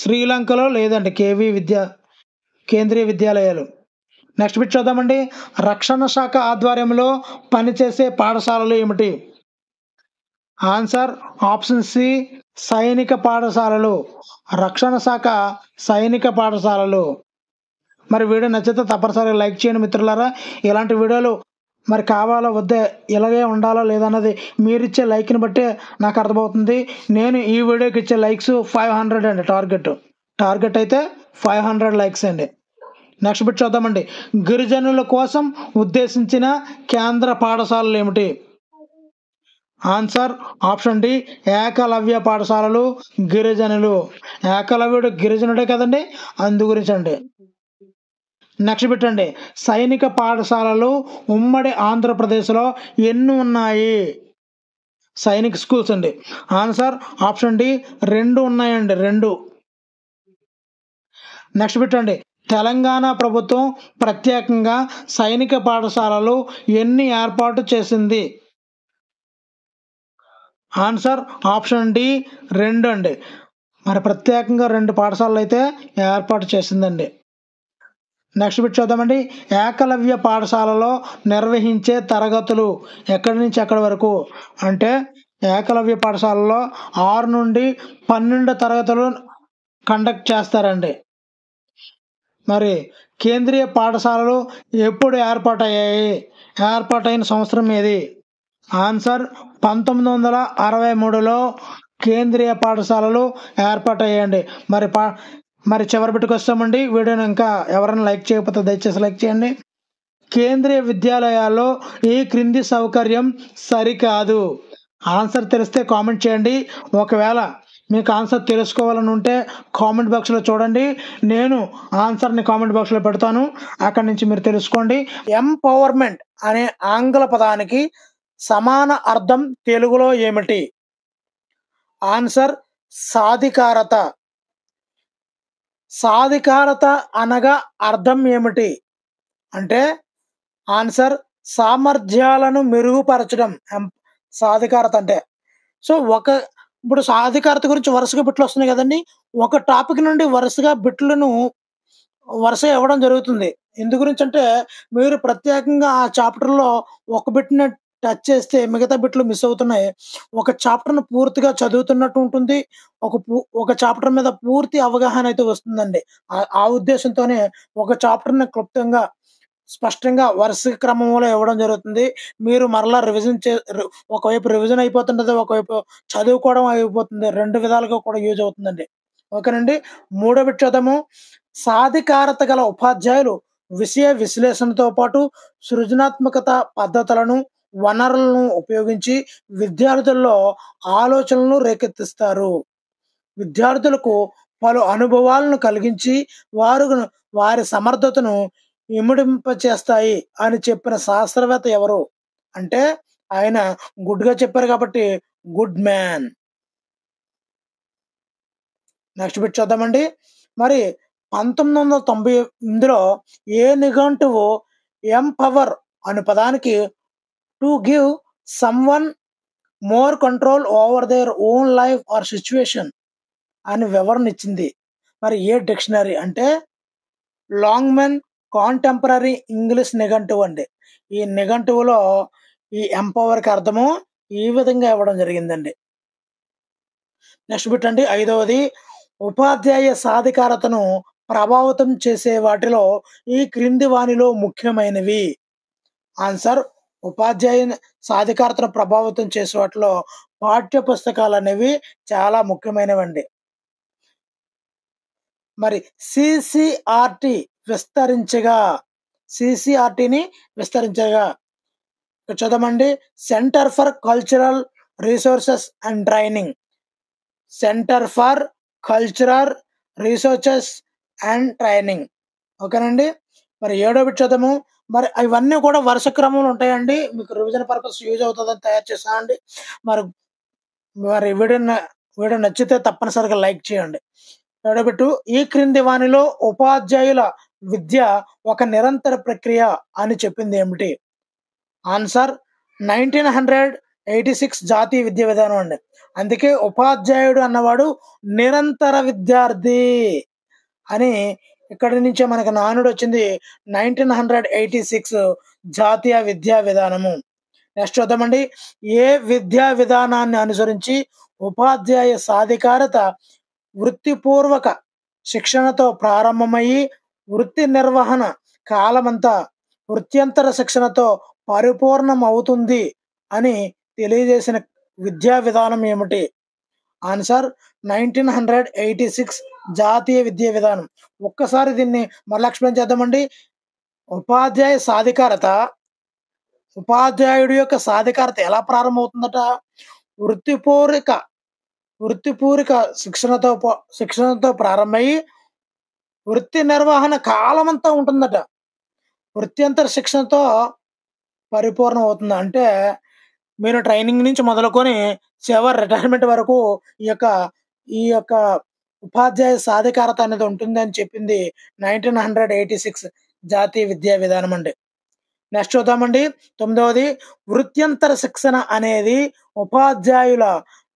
శ్రీలంకలో లేదండి కేంద్రీయ విద్యాలయాలు. నెక్స్ట్ బిట్ చూద్దామండి, రక్షణ శాఖ ఆధ్వర్యంలో పనిచేసే పాఠశాలలు ఏమిటి? ఆన్సర్ ఆప్షన్ సి, సైనిక పాఠశాలలు. రక్షణ శాఖ సైనిక పాఠశాలలు. మరి వీడియో నచ్చితే తప్పనిసరిగా లైక్ చేయండి మిత్రులారా. ఇలాంటి వీడియోలు మరి కావాలో వద్దే, ఇలాగే ఉండాలో లేదన్నది మీరిచ్చే లైక్ని బట్టే నాకు అర్థమవుతుంది. నేను ఈ వీడియోకి ఇచ్చే లైక్స్ 500 అండి, టార్గెట్ అయితే 500 లైక్స్ అండి. నెక్స్ట్ బిట్ చూద్దామండి, గిరిజనుల కోసం ఉద్దేశించిన కేంద్ర పాఠశాలలు ఏమిటి? ఆన్సర్ ఆప్షన్ డి, ఏకలవ్య పాఠశాలలు. గిరిజనులు, ఏకలవ్యుడు గిరిజనుడే కదండి, అందు గురించి అండి. నెక్స్ట్ పెట్టండి, సైనిక పాఠశాలలు ఉమ్మడి ఆంధ్రప్రదేశ్లో ఎన్ని ఉన్నాయి? సైనిక్ స్కూల్స్ అండి. ఆన్సర్ ఆప్షన్ డి, 2 ఉన్నాయండి, 2. నెక్స్ట్ పెట్టండి, తెలంగాణ ప్రభుత్వం ప్రత్యేకంగా సైనిక పాఠశాలలు ఎన్ని ఏర్పాటు చేసింది? ఆన్సర్ ఆప్షన్ డి, 2 అండి. మరి ప్రత్యేకంగా 2 పాఠశాలలు అయితే ఏర్పాటు చేసిందండి. నెక్స్ట్ బిట్ చూద్దామండి, ఏకలవ్య పాఠశాలలో నిర్వహించే తరగతులు ఎక్కడి నుంచి ఎక్కడి వరకు? అంటే ఏకలవ్య పాఠశాలలో 6 నుండి 12 తరగతులు కండక్ట్ చేస్తారండి. మరి కేంద్రీయ పాఠశాలలు ఎప్పుడు ఏర్పాటైన సంవత్సరం ఏది? ఆన్సర్ 1963లో కేంద్రీయ పాఠశాలలు ఏర్పాటయ్యాయండి. మరి చివరి బిట్టుకు వస్తామండి. వీడియోని ఇంకా ఎవరైనా లైక్ చేయకపోతే దయచేసి లైక్ చేయండి. కేంద్రీయ విద్యాలయాల్లో ఈ క్రింది సౌకర్యం సరికాదు. ఆన్సర్ తెలిస్తే కామెంట్ చేయండి. ఒకవేళ మీకు ఆన్సర్ తెలుసుకోవాలని ఉంటే కామెంట్ బాక్స్లో చూడండి, నేను ఆన్సర్ని కామెంట్ బాక్స్లో పెడతాను, అక్కడి నుంచి మీరు తెలుసుకోండి. ఎంపవర్మెంట్ అనే ఆంగ్ల పదానికి సమాన అర్థం తెలుగులో ఏమిటి? ఆన్సర్ సాధికారత. సాధికారత అనగా అర్థం ఏమిటి అంటే ఆన్సర్ సామర్థ్యాలను మెరుగుపరచడం. సాధికారత అంటే సో ఇప్పుడు సాధికారత గురించి వరుసగా బిట్లు వస్తున్నాయి కదండి. ఒక టాపిక్ నుండి వరుసగా బిట్లను వరుసగా ఇవ్వడం జరుగుతుంది. ఎందు గురించి అంటే మీరు ప్రత్యేకంగా ఆ చాప్టర్లో ఒక బిట్ని టచ్ చేస్తే మిగతా బిట్లు మిస్ అవుతున్నాయి. ఒక చాప్టర్ను పూర్తిగా చదువుతున్నట్టు ఉంటుంది. ఒక చాప్టర్ మీద పూర్తి అవగాహన అయితే వస్తుందండి. ఆ ఉద్దేశంతోనే ఒక చాప్టర్ని క్లుప్తంగా స్పష్టంగా వరుస క్రమంలో ఇవ్వడం జరుగుతుంది. మీరు మరలా ఒకవైపు రివిజన్ అయిపోతుంటది. ఒకవైపు చదువుకోవడం అయిపోతుంది. 2 విధాలుగా కూడా యూజ్ అవుతుందండి. ఓకేనండి. మూడో బిట్ చూద్దాము. సాధికారత గల ఉపాధ్యాయులు విషయ విశ్లేషణతో పాటు సృజనాత్మకత పద్ధతులను, వనరులను ఉపయోగించి విద్యార్థుల్లో ఆలోచనలను రేకెత్తిస్తారు. విద్యార్థులకు పలు అనుభవాలను కలిగించి వారి సమర్థతను ఇమిడింపచేస్తాయి అని చెప్పిన శాస్త్రవేత్త ఎవరు అంటే ఆయన గుడ్గా చెప్పారు కాబట్టి గుడ్ మ్యాన్. నెక్స్ట్ బిట్ చూద్దామండి. మరి 1998లో ఏ నిఘంటువు ఎంపవర్ అనే పదానికి to give someone more control over their own life or situation అని వివరణ ఇచ్చింది. మరి ఏ డిక్షనరీ అంటే లాంగ్మెన్ కాంటెంపరీ ఇంగ్లీష్ నిఘంటువు అండి. ఈ నిఘంటువులో ఈ ఎంపవర్కి అర్థము ఈ విధంగా ఇవ్వడం జరిగిందండి. నెక్స్ట్ బిట్ అండి. ఐదవది ఉపాధ్యాయ సాధికారతను ప్రభావితం చేసే వాటిలో ఈ క్రింది వానిలో ముఖ్యమైనవి. ఆన్సర్ ఉపాధ్యాయ సాధికారతను ప్రభావితం చేసే వాటిలో పాఠ్య పుస్తకాలు అనేవి చాలా ముఖ్యమైనవండి. మరి సిసిఆర్టీ సిసిఆర్టీని విస్తరించగా చదవండి. Centre for cultural resources and training. Centre for cultural resources and training. ఓకేనండి. మరి ఏడో బిట్ చూద్దాము. మరి ఇవన్నీ కూడా వరుస క్రమంలో ఉంటాయండి. మీకు రివిజన్ పర్పస్ యూజ్ అవుతుందని తయారు చేశానండి. మరి మరి వీడియో నచ్చితే తప్పనిసరిగా లైక్ చేయండి. ఏడో బిట్టు ఈ క్రింది వానిలో ఉపాధ్యాయుల విద్య ఒక నిరంతర ప్రక్రియ అని చెప్పింది ఏమిటి? ఆన్సర్ 1986 జాతీయ విద్యా విధానం అండి. అందుకే ఉపాధ్యాయుడు అన్నవాడు నిరంతర విద్యార్థి అని ఇక్కడి నుంచే మనకు నానుడు వచ్చింది. 1986 జాతీయ విద్యా విధానము. నెక్స్ట్ చూద్దామండి. ఏ విద్యా విధానాన్ని అనుసరించి ఉపాధ్యాయ సాధికారత వృత్తిపూర్వక శిక్షణతో ప్రారంభమయ్యి వృత్తి నిర్వహణ కాలమంతా వృత్యంతర శిక్షణతో పరిపూర్ణం అవుతుంది అని తెలియజేసిన విద్యా విధానం ఏమిటి? ఆన్సర్ 1986 జాతీయ విద్యా విధానం. ఒక్కసారి దీన్ని మళ్ళీ ఎక్స్ప్లెయిన్ చేద్దామండి. ఉపాధ్యాయుడి యొక్క సాధికారత ఎలా ప్రారంభమవుతుందట? వృత్తిపూర్వక శిక్షణతో ప్రారంభమయ్యి వృత్తి నిర్వహణ కాలమంతా ఉంటుందట. వృత్యంతర శిక్షణతో పరిపూర్ణం అవుతుంది. అంటే మీరు ట్రైనింగ్ నుంచి మొదలుకొని చివరి రిటైర్మెంట్ వరకు ఈ యొక్క ఉపాధ్యాయ సాధికారత అనేది ఉంటుంది అని చెప్పింది 1986 జాతీయ విద్యా విధానం అండి. నెక్స్ట్ చూద్దామండి. 9వది వృత్యంతర శిక్షణ అనేది ఉపాధ్యాయుల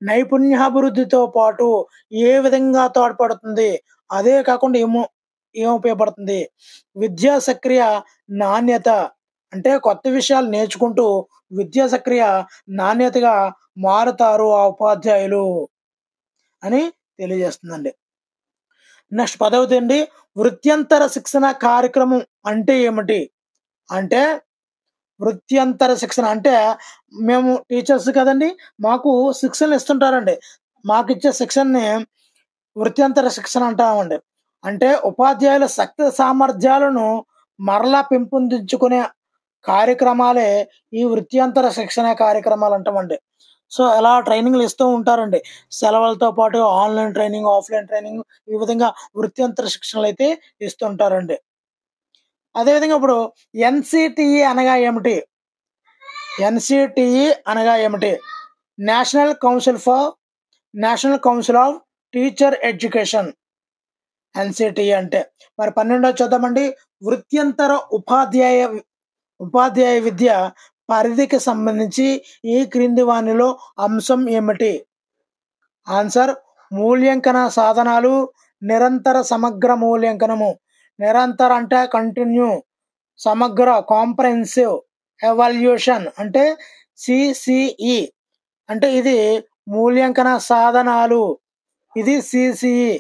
నైపుణ్యాభివృద్ధితో పాటు ఏ విధంగా తోడ్పడుతుంది? అదే కాకుండా ఏం ఉపయోగపడుతుంది? విద్యా సక్రియ నాణ్యత అంటే కొత్త విషయాలు నేర్చుకుంటూ విద్యా సక్రియ నాణ్యతగా మారుతారు ఆ ఉపాధ్యాయులు అని తెలియజేస్తుందండి. నెక్స్ట్ 10వది అండి. వృత్యంతర శిక్షణ కార్యక్రమం అంటే ఏమిటి? అంటే వృత్యంతర శిక్షణ అంటే మేము టీచర్స్ కదండి, మాకు శిక్షణ ఇస్తుంటారండి. మాకు ఇచ్చే శిక్షణని వృత్యంతర శిక్షణ అంటామండి. అంటే ఉపాధ్యాయుల శక్తి సామర్థ్యాలను మరలా పెంపొందించుకునే కార్యక్రమాలే ఈ వృత్యంతర శిక్షణ కార్యక్రమాలు అంటామండి. సో అలా ట్రైనింగ్లు ఇస్తూ ఉంటారండి. సెలవులతో పాటు ఆన్లైన్ ట్రైనింగ్, ఆఫ్లైన్ ట్రైనింగ్ ఈ విధంగా వృత్యంతర శిక్షణలు అయితే ఇస్తుంటారండి. అదేవిధంగా ఇప్పుడు ఎన్సిటిఈ అనగా ఏమిటి? ఎన్సిటిఈ అనగా ఏమిటి? National council of teacher education. NCT అంటే. మరి 12వ చూద్దామండి. వృత్యంతర ఉపాధ్యాయ విద్య పరిధికి సంబంధించి ఈ క్రింది వానిలో అంశం ఏమిటి? ఆన్సర్ మూల్యాంకన సాధనాలు, నిరంతర సమగ్ర మూల్యాంకనము. నిరంతర అంటే కంటిన్యూ, సమగ్ర కాంప్రహెన్సివ్ ఎవాల్యుయేషన్ అంటే సిసిఈ అంటే ఇది మూల్యాంకన సాధనాలు, ఇది సిసిఈ.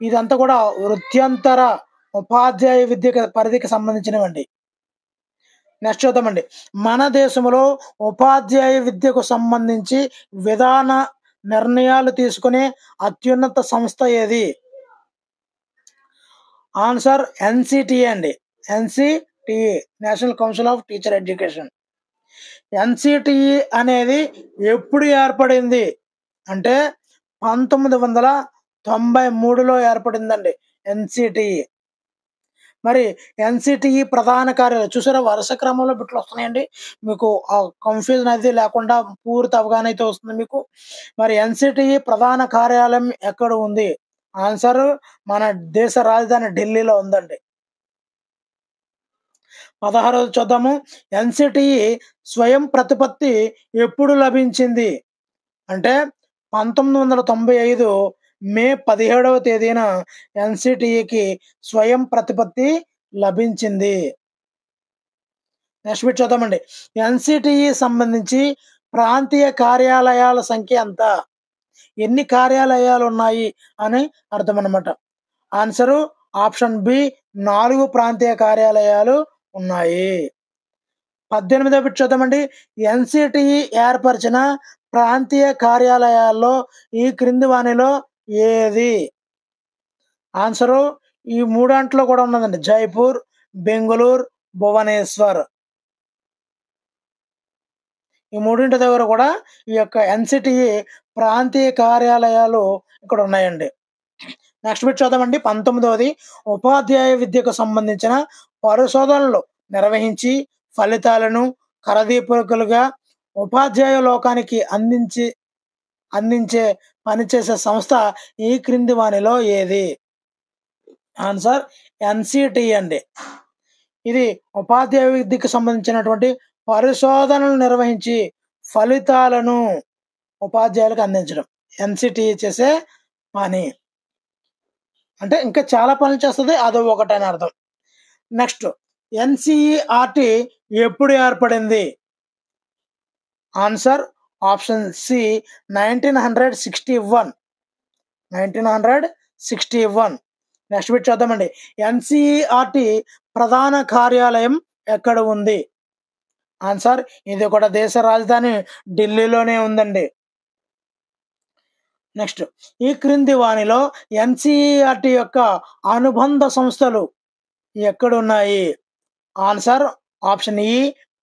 ఇదంతా కూడా వృత్యంతర ఉపాధ్యాయ విద్య పరిధికి సంబంధించినవండి. నెక్స్ట్ చూద్దామండి. మన దేశంలో ఉపాధ్యాయ విద్యకు సంబంధించి విధాన నిర్ణయాలు తీసుకునే అత్యున్నత సంస్థ ఏది? ఆన్సర్ ఎన్సిటిఏ అండి. NCTE, national council of teacher education. NCTE అనేది ఎప్పుడు ఏర్పడింది అంటే 1993లో ఏర్పడిందండి ఎన్సిటిఈ. మరి ఎన్సిటిఈ ప్రధాన కార్యాలయం చూసారా, వరుస క్రమంలో బిట్లు వస్తున్నాయండి. మీకు కన్ఫ్యూజన్ అయితే లేకుండా పూర్తి అవగాహన అయితే వస్తుంది మీకు. మరి ఎన్సిటిఈ ప్రధాన కార్యాలయం ఎక్కడ ఉంది? ఆన్సర్ మన దేశ రాజధాని ఢిల్లీలో ఉందండి. 16వ చూద్దాము. ఎన్సిటిఈ స్వయం ప్రతిపత్తి ఎప్పుడు లభించింది అంటే 1995 మే 17వ తేదీన ఎన్సిటిఈకి స్వయం ప్రతిపత్తి లభించింది. నెక్స్ట్ బిట్ చూద్దామండి. ఎన్సిటిఈ సంబంధించి ప్రాంతీయ కార్యాలయాల సంఖ్య ఎంత? ఎన్ని కార్యాలయాలు ఉన్నాయి అని అర్థం అన్నమాట. ఆన్సరు ఆప్షన్ బి 4 ప్రాంతీయ కార్యాలయాలు ఉన్నాయి. 18వ బిట్ చూద్దామండి. ఎన్సిటిఈ ఏర్పరిచిన ప్రాంతీయ కార్యాలయాల్లో ఈ క్రింది వానిలో ఏది? ఆన్సరు ఈ మూడాంట్లో కూడా ఉన్నదండి. జైపూర్, బెంగళూరు, భువనేశ్వర్. ఈ మూడింటి దగ్గర కూడా ఈ యొక్క ఎన్సిటిఈ ప్రాంతీయ కార్యాలయాలు ఇక్కడ ఉన్నాయండి. నెక్స్ట్ బిట్ చూద్దామండి. 19వది. ఉపాధ్యాయ విద్యకు సంబంధించిన పరిశోధనలు నిర్వహించి ఫలితాలను కరదీపికలుగా ఉపాధ్యాయ లోకానికి అందించే పనిచేసే సంస్థ ఈ క్రింది వానిలో ఏది? ఆన్సర్ ఎన్సిటిఈ అండి. ఇది ఉపాధ్యాయ విద్యకు సంబంధించినటువంటి పరిశోధనలు నిర్వహించి ఫలితాలను ఉపాధ్యాయులకు అందించడం ఎన్సిటిఈ చేసే పని. అంటే ఇంకా చాలా పనులు చేస్తుంది, అదో ఒకటని అర్థం. నెక్స్ట్, ఎన్సిఈఆర్టి ఎప్పుడు ఏర్పడింది? Answer option C 1961. 1961. Next bit చూద్దామండి. ఎన్సిఈఆర్టి ప్రధాన కార్యాలయం ఎక్కడ ఉంది? ఆన్సర్ ఇది కూడా దేశ రాజధాని ఢిల్లీలోనే ఉందండి. నెక్స్ట్, ఈ క్రింది వానిలో ఎన్సిఈఆర్టి యొక్క అనుబంధ సంస్థలు ఎక్కడున్నాయి? ఆన్సర్ ఆప్షన్ ఈ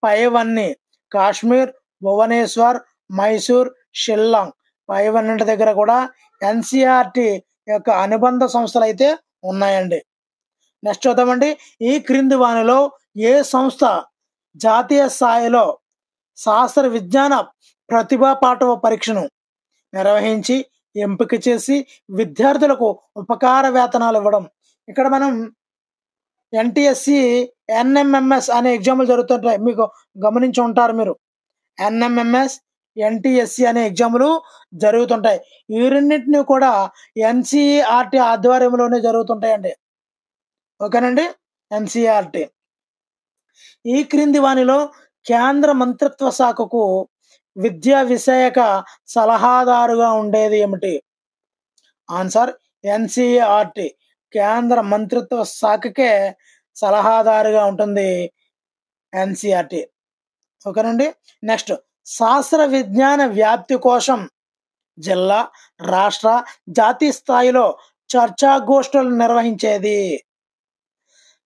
5 అన్ని. కాశ్మీర్, భువనేశ్వర్, మైసూర్, షిల్లాంగ్. 5 అన్నింటి దగ్గర కూడా ఎన్సిఈఆర్టి యొక్క అనుబంధ సంస్థలు అయితే ఉన్నాయండి. నెక్స్ట్ చూద్దామండి. ఈ క్రింది వానిలో ఏ సంస్థ జాతీయ స్థాయిలో శాస్త్ర విజ్ఞాన ప్రతిభా పాఠవ పరీక్షను నిర్వహించి ఎంపిక చేసి విద్యార్థులకు ఉపకార వేతనాలు ఇవ్వడం? ఇక్కడ మనం ఎన్టీఎస్సి, ఎన్ఎంఎంఎస్ అనే ఎగ్జామ్లు జరుగుతుంటాయి, మీకు గమనించి ఉంటారు మీరు. ఎన్ఎంఎంఎస్, ఎన్టీఎస్సి అనే ఎగ్జామ్లు జరుగుతుంటాయి. ఈ రెండింటిని కూడా ఎన్సిఈఆర్టి ఆధ్వర్యంలోనే జరుగుతుంటాయండి. ఓకేనండి. ఎన్సిఈఆర్టి. ఈ క్రింది వానిలో కేంద్ర మంత్రిత్వ శాఖకు విద్యా విషయక సలహాదారుగా ఉండేది ఏమిటి? ఆన్సర్ ఎన్సిఈఆర్టి కేంద్ర మంత్రిత్వ శాఖకే సలహాదారుగా ఉంటుంది ఎన్సిఈఆర్టి. ఓకేనండి. నెక్స్ట్, శాస్త్ర విజ్ఞాన వ్యాప్తి కోసం జిల్లా, రాష్ట్ర, జాతీయ స్థాయిలో చర్చాగోష్ఠులు నిర్వహించేది?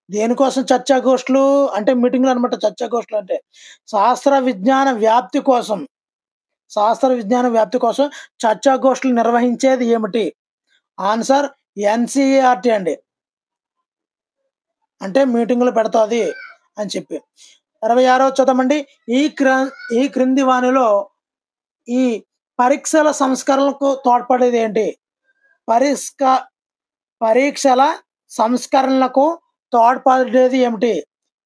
దేనికోసం చర్చాగోష్ఠులు అంటే మీటింగ్లు అనమాట. చర్చాగోష్ఠులు అంటే శాస్త్ర విజ్ఞాన వ్యాప్తి కోసం చర్చాగోష్ఠులు నిర్వహించేది ఏమిటి? ఆన్సర్ ఎన్సిఈఆర్టి అండి. అంటే మీటింగులు పెడుతుంది అని చెప్పి. 26వ చూద్దామండి. ఈ క్రింది వానిలో ఈ పరీక్షల సంస్కరణలకు తోడ్పడేది ఏంటి? పరీక్షల సంస్కరణలకు తోడ్పడేది ఏమిటి?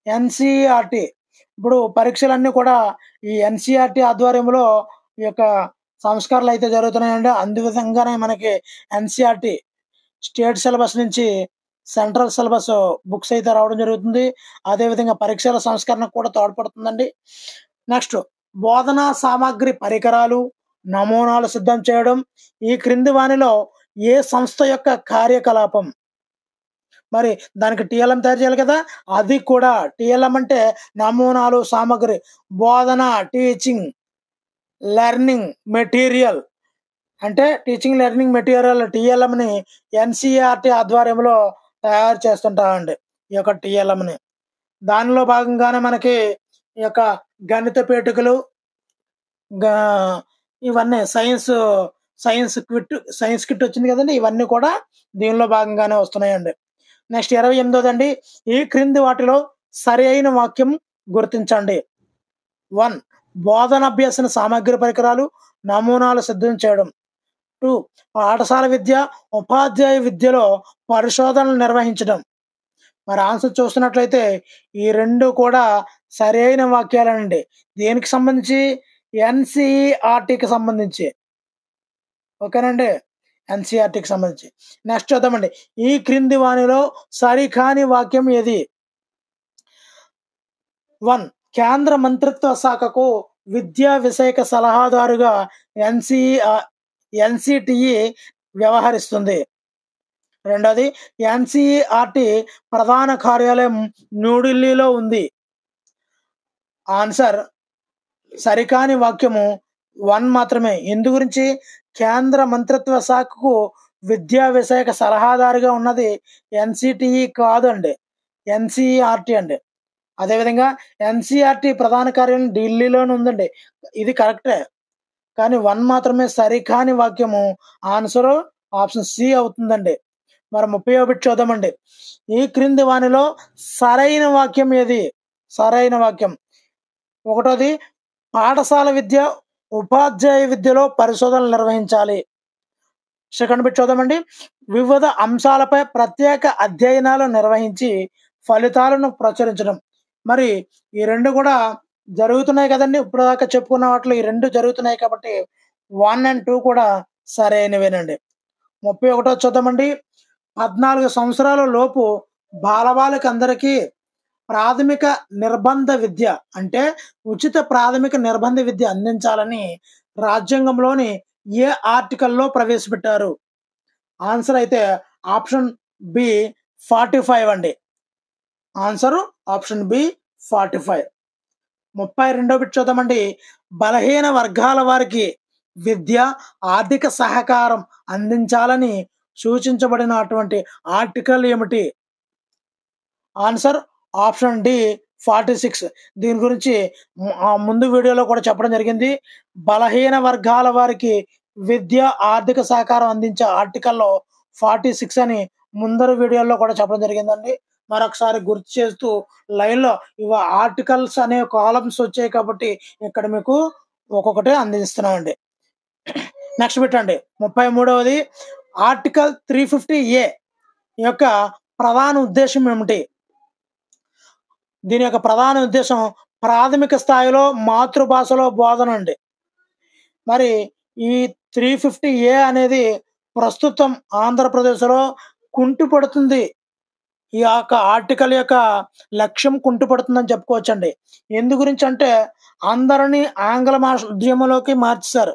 ఎన్‌సీఈఆర్‌టీ. ఇప్పుడు పరీక్షలన్నీ కూడా ఈ ఎన్‌సీఈఆర్‌టీ ఆధ్వర్యంలో ఈ యొక్క సంస్కరణలు అయితే జరుగుతున్నాయండి. అందు విధంగానే మనకి ఎన్‌సీఈఆర్‌టీ స్టేట్ సిలబస్ నుంచి సెంట్రల్ సిలబస్ బుక్స్ అయితే రావడం జరుగుతుంది. అదేవిధంగా పరీక్షల సంస్కరణకు కూడా తోడ్పడుతుందండి. నెక్స్ట్ బోధనా సామగ్రి పరికరాలు, నమూనాలు సిద్ధం చేయడం ఈ క్రింది వానిలో ఏ సంస్థ యొక్క కార్యకలాపం? మరి దానికి టీఎల్ఎం తయారు చేయాలి కదా! అది కూడా టీఎల్ఎం అంటే నమూనాలు, సామగ్రి, బోధన, టీచింగ్, లెర్నింగ్ మెటీరియల్ అంటే టీచింగ్ లెర్నింగ్ మెటీరియల్ టీఎల్ఎంని ఎన్‌సీఈఆర్‌టీ ఆధ్వర్యంలో తయారు చేస్తుంటామండి. ఈ యొక్క టీఎల్ఎంని. దానిలో భాగంగానే మనకి ఈ యొక్క గణిత పీఠికలు, గా ఇవన్నీ సైన్స్ కిట్ వచ్చింది కదండీ! ఇవన్నీ కూడా దీనిలో భాగంగానే వస్తున్నాయండి. నెక్స్ట్ 28దండి. ఈ క్రింది వాటిలో సరైన వాక్యం గుర్తించండి. 1 బోధనాభ్యసన సామగ్రి పరికరాలు, నమూనాలు సిద్ధం చేయడం. 2 పాఠశాల విద్య, ఉపాధ్యాయ విద్యలో పరిశోధనలు నిర్వహించడం. మరి ఆన్సర్ చూస్తున్నట్లయితే ఈ 2 కూడా సరైన వాక్యాలేనండి. దేనికి సంబంధించి? ఎన్‌సీఈఆర్‌టీకి సంబంధించి. ఓకేనండి. ఎన్‌సీఈఆర్‌టీకి సంబంధించి. నెక్స్ట్ చూద్దామండి. ఈ క్రింది వానిలో సరికాని వాక్యం ఏది? 1 కేంద్ర మంత్రిత్వ శాఖకు విద్యా విషయక సలహాదారుగా ఎన్‌సీటీఈ వ్యవహరిస్తుంది. రెండోది ఎన్‌సీఈఆర్‌టీ ప్రధాన కార్యాలయం న్యూఢిల్లీలో ఉంది. ఆన్సర్ సరికాని వాక్యము 1 మాత్రమే. ఎందు గురించి? కేంద్ర మంత్రిత్వ శాఖకు విద్యా విషయక సలహాదారుగా ఉన్నది ఎన్‌సీటీఈ కాదండి. ఎన్‌సీఈఆర్‌టీ అండి. అదేవిధంగా ఎన్‌సీఈఆర్‌టీ ప్రధాన కార్యాలయం ఢిల్లీలోనే ఉందండి. ఇది కరెక్టే. కానీ 1 మాత్రమే సరికాని వాక్యము. ఆన్సరు ఆప్షన్ సి అవుతుందండి. మరి 31 చూద్దామండి. ఈ క్రింది వానిలో సరైన వాక్యం ఏది? సరైన వాక్యం. ఒకటోది పాఠశాల విద్య, ఉపాధ్యాయ విద్యలో పరిశోధనలు నిర్వహించాలి. సెకండ్ బిట్ చూద్దామండి. వివిధ అంశాలపై ప్రత్యేక అధ్యయనాలు నిర్వహించి ఫలితాలను ప్రచురించడం. మరి ఈ 2 కూడా జరుగుతున్నాయి కదండీ! ఇప్పటిదాకా చెప్పుకున్న వాటిలో ఈ 2 జరుగుతున్నాయి కాబట్టి 1 అండ్ 2 కూడా సరైనవేనండి. 31 చూద్దామండి. 14 సంవత్సరాల లోపు బాలబాలికలందరికీ ప్రాథమిక నిర్బంధ విద్య అంటే ఉచిత ప్రాథమిక నిర్బంధ విద్య అందించాలని రాజ్యాంగంలోని ఏ ఆర్టికల్‌లో ప్రవేశపెట్టారు? ఆన్సర్ అయితే ఆప్షన్ బి 45 అండి. Answer option B 45. 32వ బిట్ చూద్దామండి. బలహీన వర్గాల వారికి విద్య, ఆర్థిక సహకారం అందించాలని సూచించబడినటువంటి ఆర్టికల్ ఏమిటి? Answer option D 46. దీని గురించి ముందు వీడియోలో కూడా చెప్పడం జరిగింది. బలహీన వర్గాల వారికి విద్య, ఆర్థిక సహకారం అందించే ఆర్టికల్‌లో 46 అని ముందరి వీడియోలో కూడా చెప్పడం జరిగిందండి. మరొకసారి గుర్తు చేస్తూ లైన్‌లో ఇవ ఆర్టికల్స్ అనే కాలమ్స్ వచ్చాయి కాబట్టి ఇక్కడ మీకు ఒక్కొక్కటి అందిస్తున్నామండి. నెక్స్ట్ బిట్ అండి. 33వది ఆర్టికల్ 350 యొక్క ప్రధాన ఉద్దేశం ఏమిటి? దీని యొక్క ప్రధాన ఉద్దేశం ప్రాథమిక స్థాయిలో మాతృభాషలో బోధన అండి. మరి ఈ 350 అనేది ప్రస్తుతం ఆంధ్రప్రదేశ్‌లో కుంటుపడుతుంది. ఈ యొక్క ఆర్టికల్ యొక్క లక్ష్యం కుంటుపడుతుందని చెప్పుకోవచ్చండి. ఎందు గురించి అంటే అందరినీ ఆంగ్ల మాధ్యమంలోకి మార్చేశారు.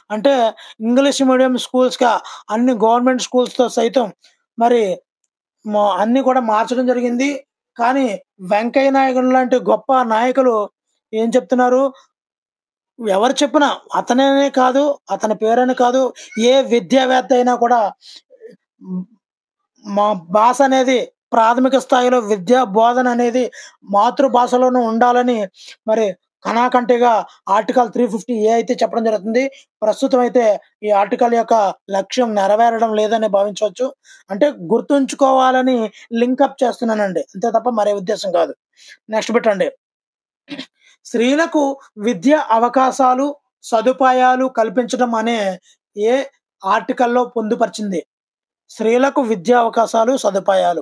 అంటే ఇంగ్లీష్ మీడియం స్కూల్స్‌గా అన్ని గవర్నమెంట్ స్కూల్స్‌తో సైతం మరి అన్నీ కూడా మార్చడం జరిగింది. కానీ వెంకయ్య నాయుడు లాంటి గొప్ప నాయకులు ఏం చెప్తున్నారు? ఎవరు చెప్పినా అతననే కాదు, అతని పేరని కాదు, ఏ విద్యావేత్త అయినా కూడా మా భాష అనేది ప్రాథమిక స్థాయిలో విద్యా బోధన అనేది మాతృభాషలోనే ఉండాలని మరి కణాకంఠిగా ఆర్టికల్ 350 అయితే చెప్పడం జరుగుతుంది. ప్రస్తుతం అయితే ఈ ఆర్టికల్ యొక్క లక్ష్యం నెరవేరడం లేదని భావించవచ్చు. అంటే గుర్తుంచుకోవాలని లింకప్ చేస్తున్నానండి. అంతే తప్ప మరే ఉద్దేశం కాదు. నెక్స్ట్ బిట్ అండి. స్త్రీలకు విద్య అవకాశాలు, సదుపాయాలు కల్పించడం అనే ఏ ఆర్టికల్‌లో పొందుపరిచింది? స్త్రీలకు విద్యా అవకాశాలు సదుపాయాలు.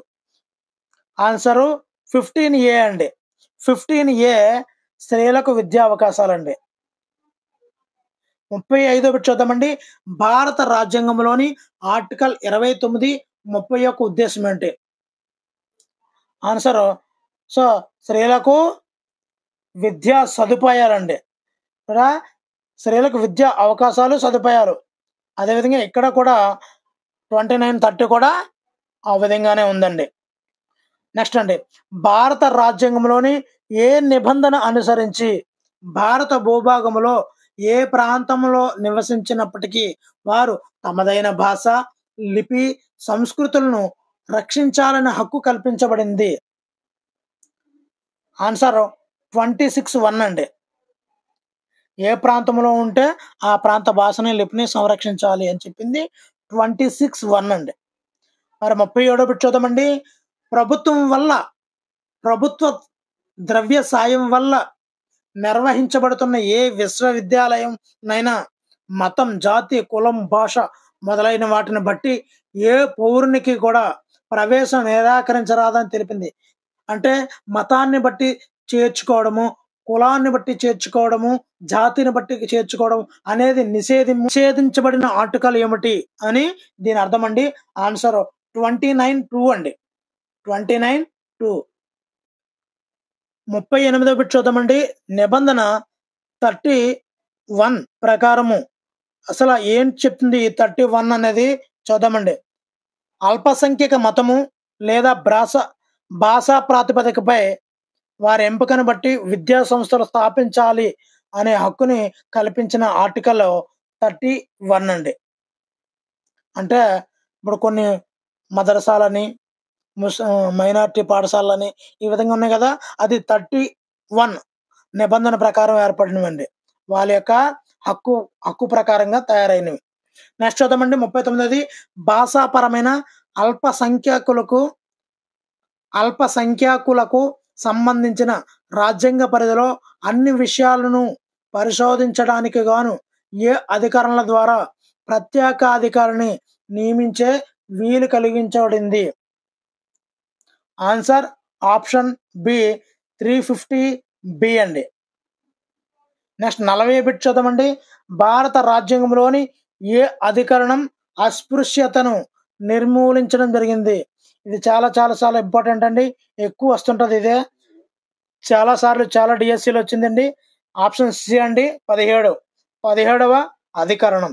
ఆన్సరు 15A అండి. 15A స్త్రీలకు విద్యా అవకాశాలండి. 35 బిట్ చూద్దామండి. భారత రాజ్యాంగంలోని ఆర్టికల్ 29, 30 యొక్క ఉద్దేశం ఏంటి? ఆన్సరు స్త్రీలకు విద్యా సదుపాయాలండి. ఇక్కడ స్త్రీలకు విద్యా అవకాశాలు సదుపాయాలు. అదేవిధంగా ఇక్కడ కూడా 29, 30 కూడా ఆ విధంగానే ఉందండి. నెక్స్ట్ అండి, భారత రాజ్యాంగంలోని ఏ నిబంధన అనుసరించి భారత భూభాగంలో ఏ ప్రాంతంలో నివసించినప్పటికీ వారు తమదైన భాష, లిపి, సంస్కృతులను రక్షించాలని హక్కు కల్పించబడింది? ఆన్సర్ 26(1) అండి. ఏ ప్రాంతంలో ఉంటే ఆ ప్రాంత భాషని, లిపిని సంరక్షించాలి అని చెప్పింది 26(1) అండి. మరి 37 బిట్ చూద్దామండి. ప్రభుత్వ ద్రవ్య సాయం వల్ల నిర్వహించబడుతున్న ఏ విశ్వవిద్యాలయం నైనా మతం, జాతి, కులం, భాష మొదలైన వాటిని బట్టి ఏ పౌరునికి కూడా ప్రవేశం నిరాకరించరాదని తెలిపింది. అంటే మతాన్ని బట్టి చేర్చుకోవడము, కులాన్ని బట్టి చేర్చుకోవడము, జాతిని బట్టి చేర్చుకోవడం అనేది నిషేధించబడిన ఆర్టికల్ ఏమిటి అని దీని అర్థం అండి. ఆన్సర్ 29(2) అండి. 29(2). 38 బిట్ చూద్దామండి. నిబంధన 31 ప్రకారము అసలు ఏం చెప్తుంది ఈ 31 అనేది చూద్దామండి. అల్పసంఖ్యక మతము లేదా భాషా ప్రాతిపదికపై వారి ఎంపికను బట్టి విద్యా సంస్థలు స్థాపించాలి అనే హక్కుని కల్పించిన ఆర్టికల్ 31 అండి. అంటే ఇప్పుడు కొన్ని మదరసాలని, మైనారిటీ పాఠశాలని ఈ విధంగా ఉన్నాయి కదా, అది 31 నిబంధన ప్రకారం ఏర్పడినవండి. వాళ్ళ యొక్క హక్కు ప్రకారంగా తయారైనవి. నెక్స్ట్ చూద్దామండి 39. భాషాపరమైన అల్పసంఖ్యాకులకు సంబంధించిన రాజ్యాంగ పరిధిలో అన్ని విషయాలను పరిశోధించడానికి గాను ఏ అధికారుల ద్వారా ప్రత్యేక అధికారిని నియమించే వీలు కలిగించబడింది? ఆన్సర్ ఆప్షన్ బి 350B అండి. నెక్స్ట్ 40 బిట్ చూద్దామండి. భారత రాజ్యాంగంలోని ఏ అధికరణం అస్పృశ్యతను నిర్మూలించడం జరిగింది? ఇది చాలా చాలా చాలా ఇంపార్టెంట్ అండి. ఎక్కువ వస్తుంటది ఇదే. చాలా సార్లు చాలా డిఎస్సీలు వచ్చిందండి. ఆప్షన్ సి అండి 17వ అధికరణం.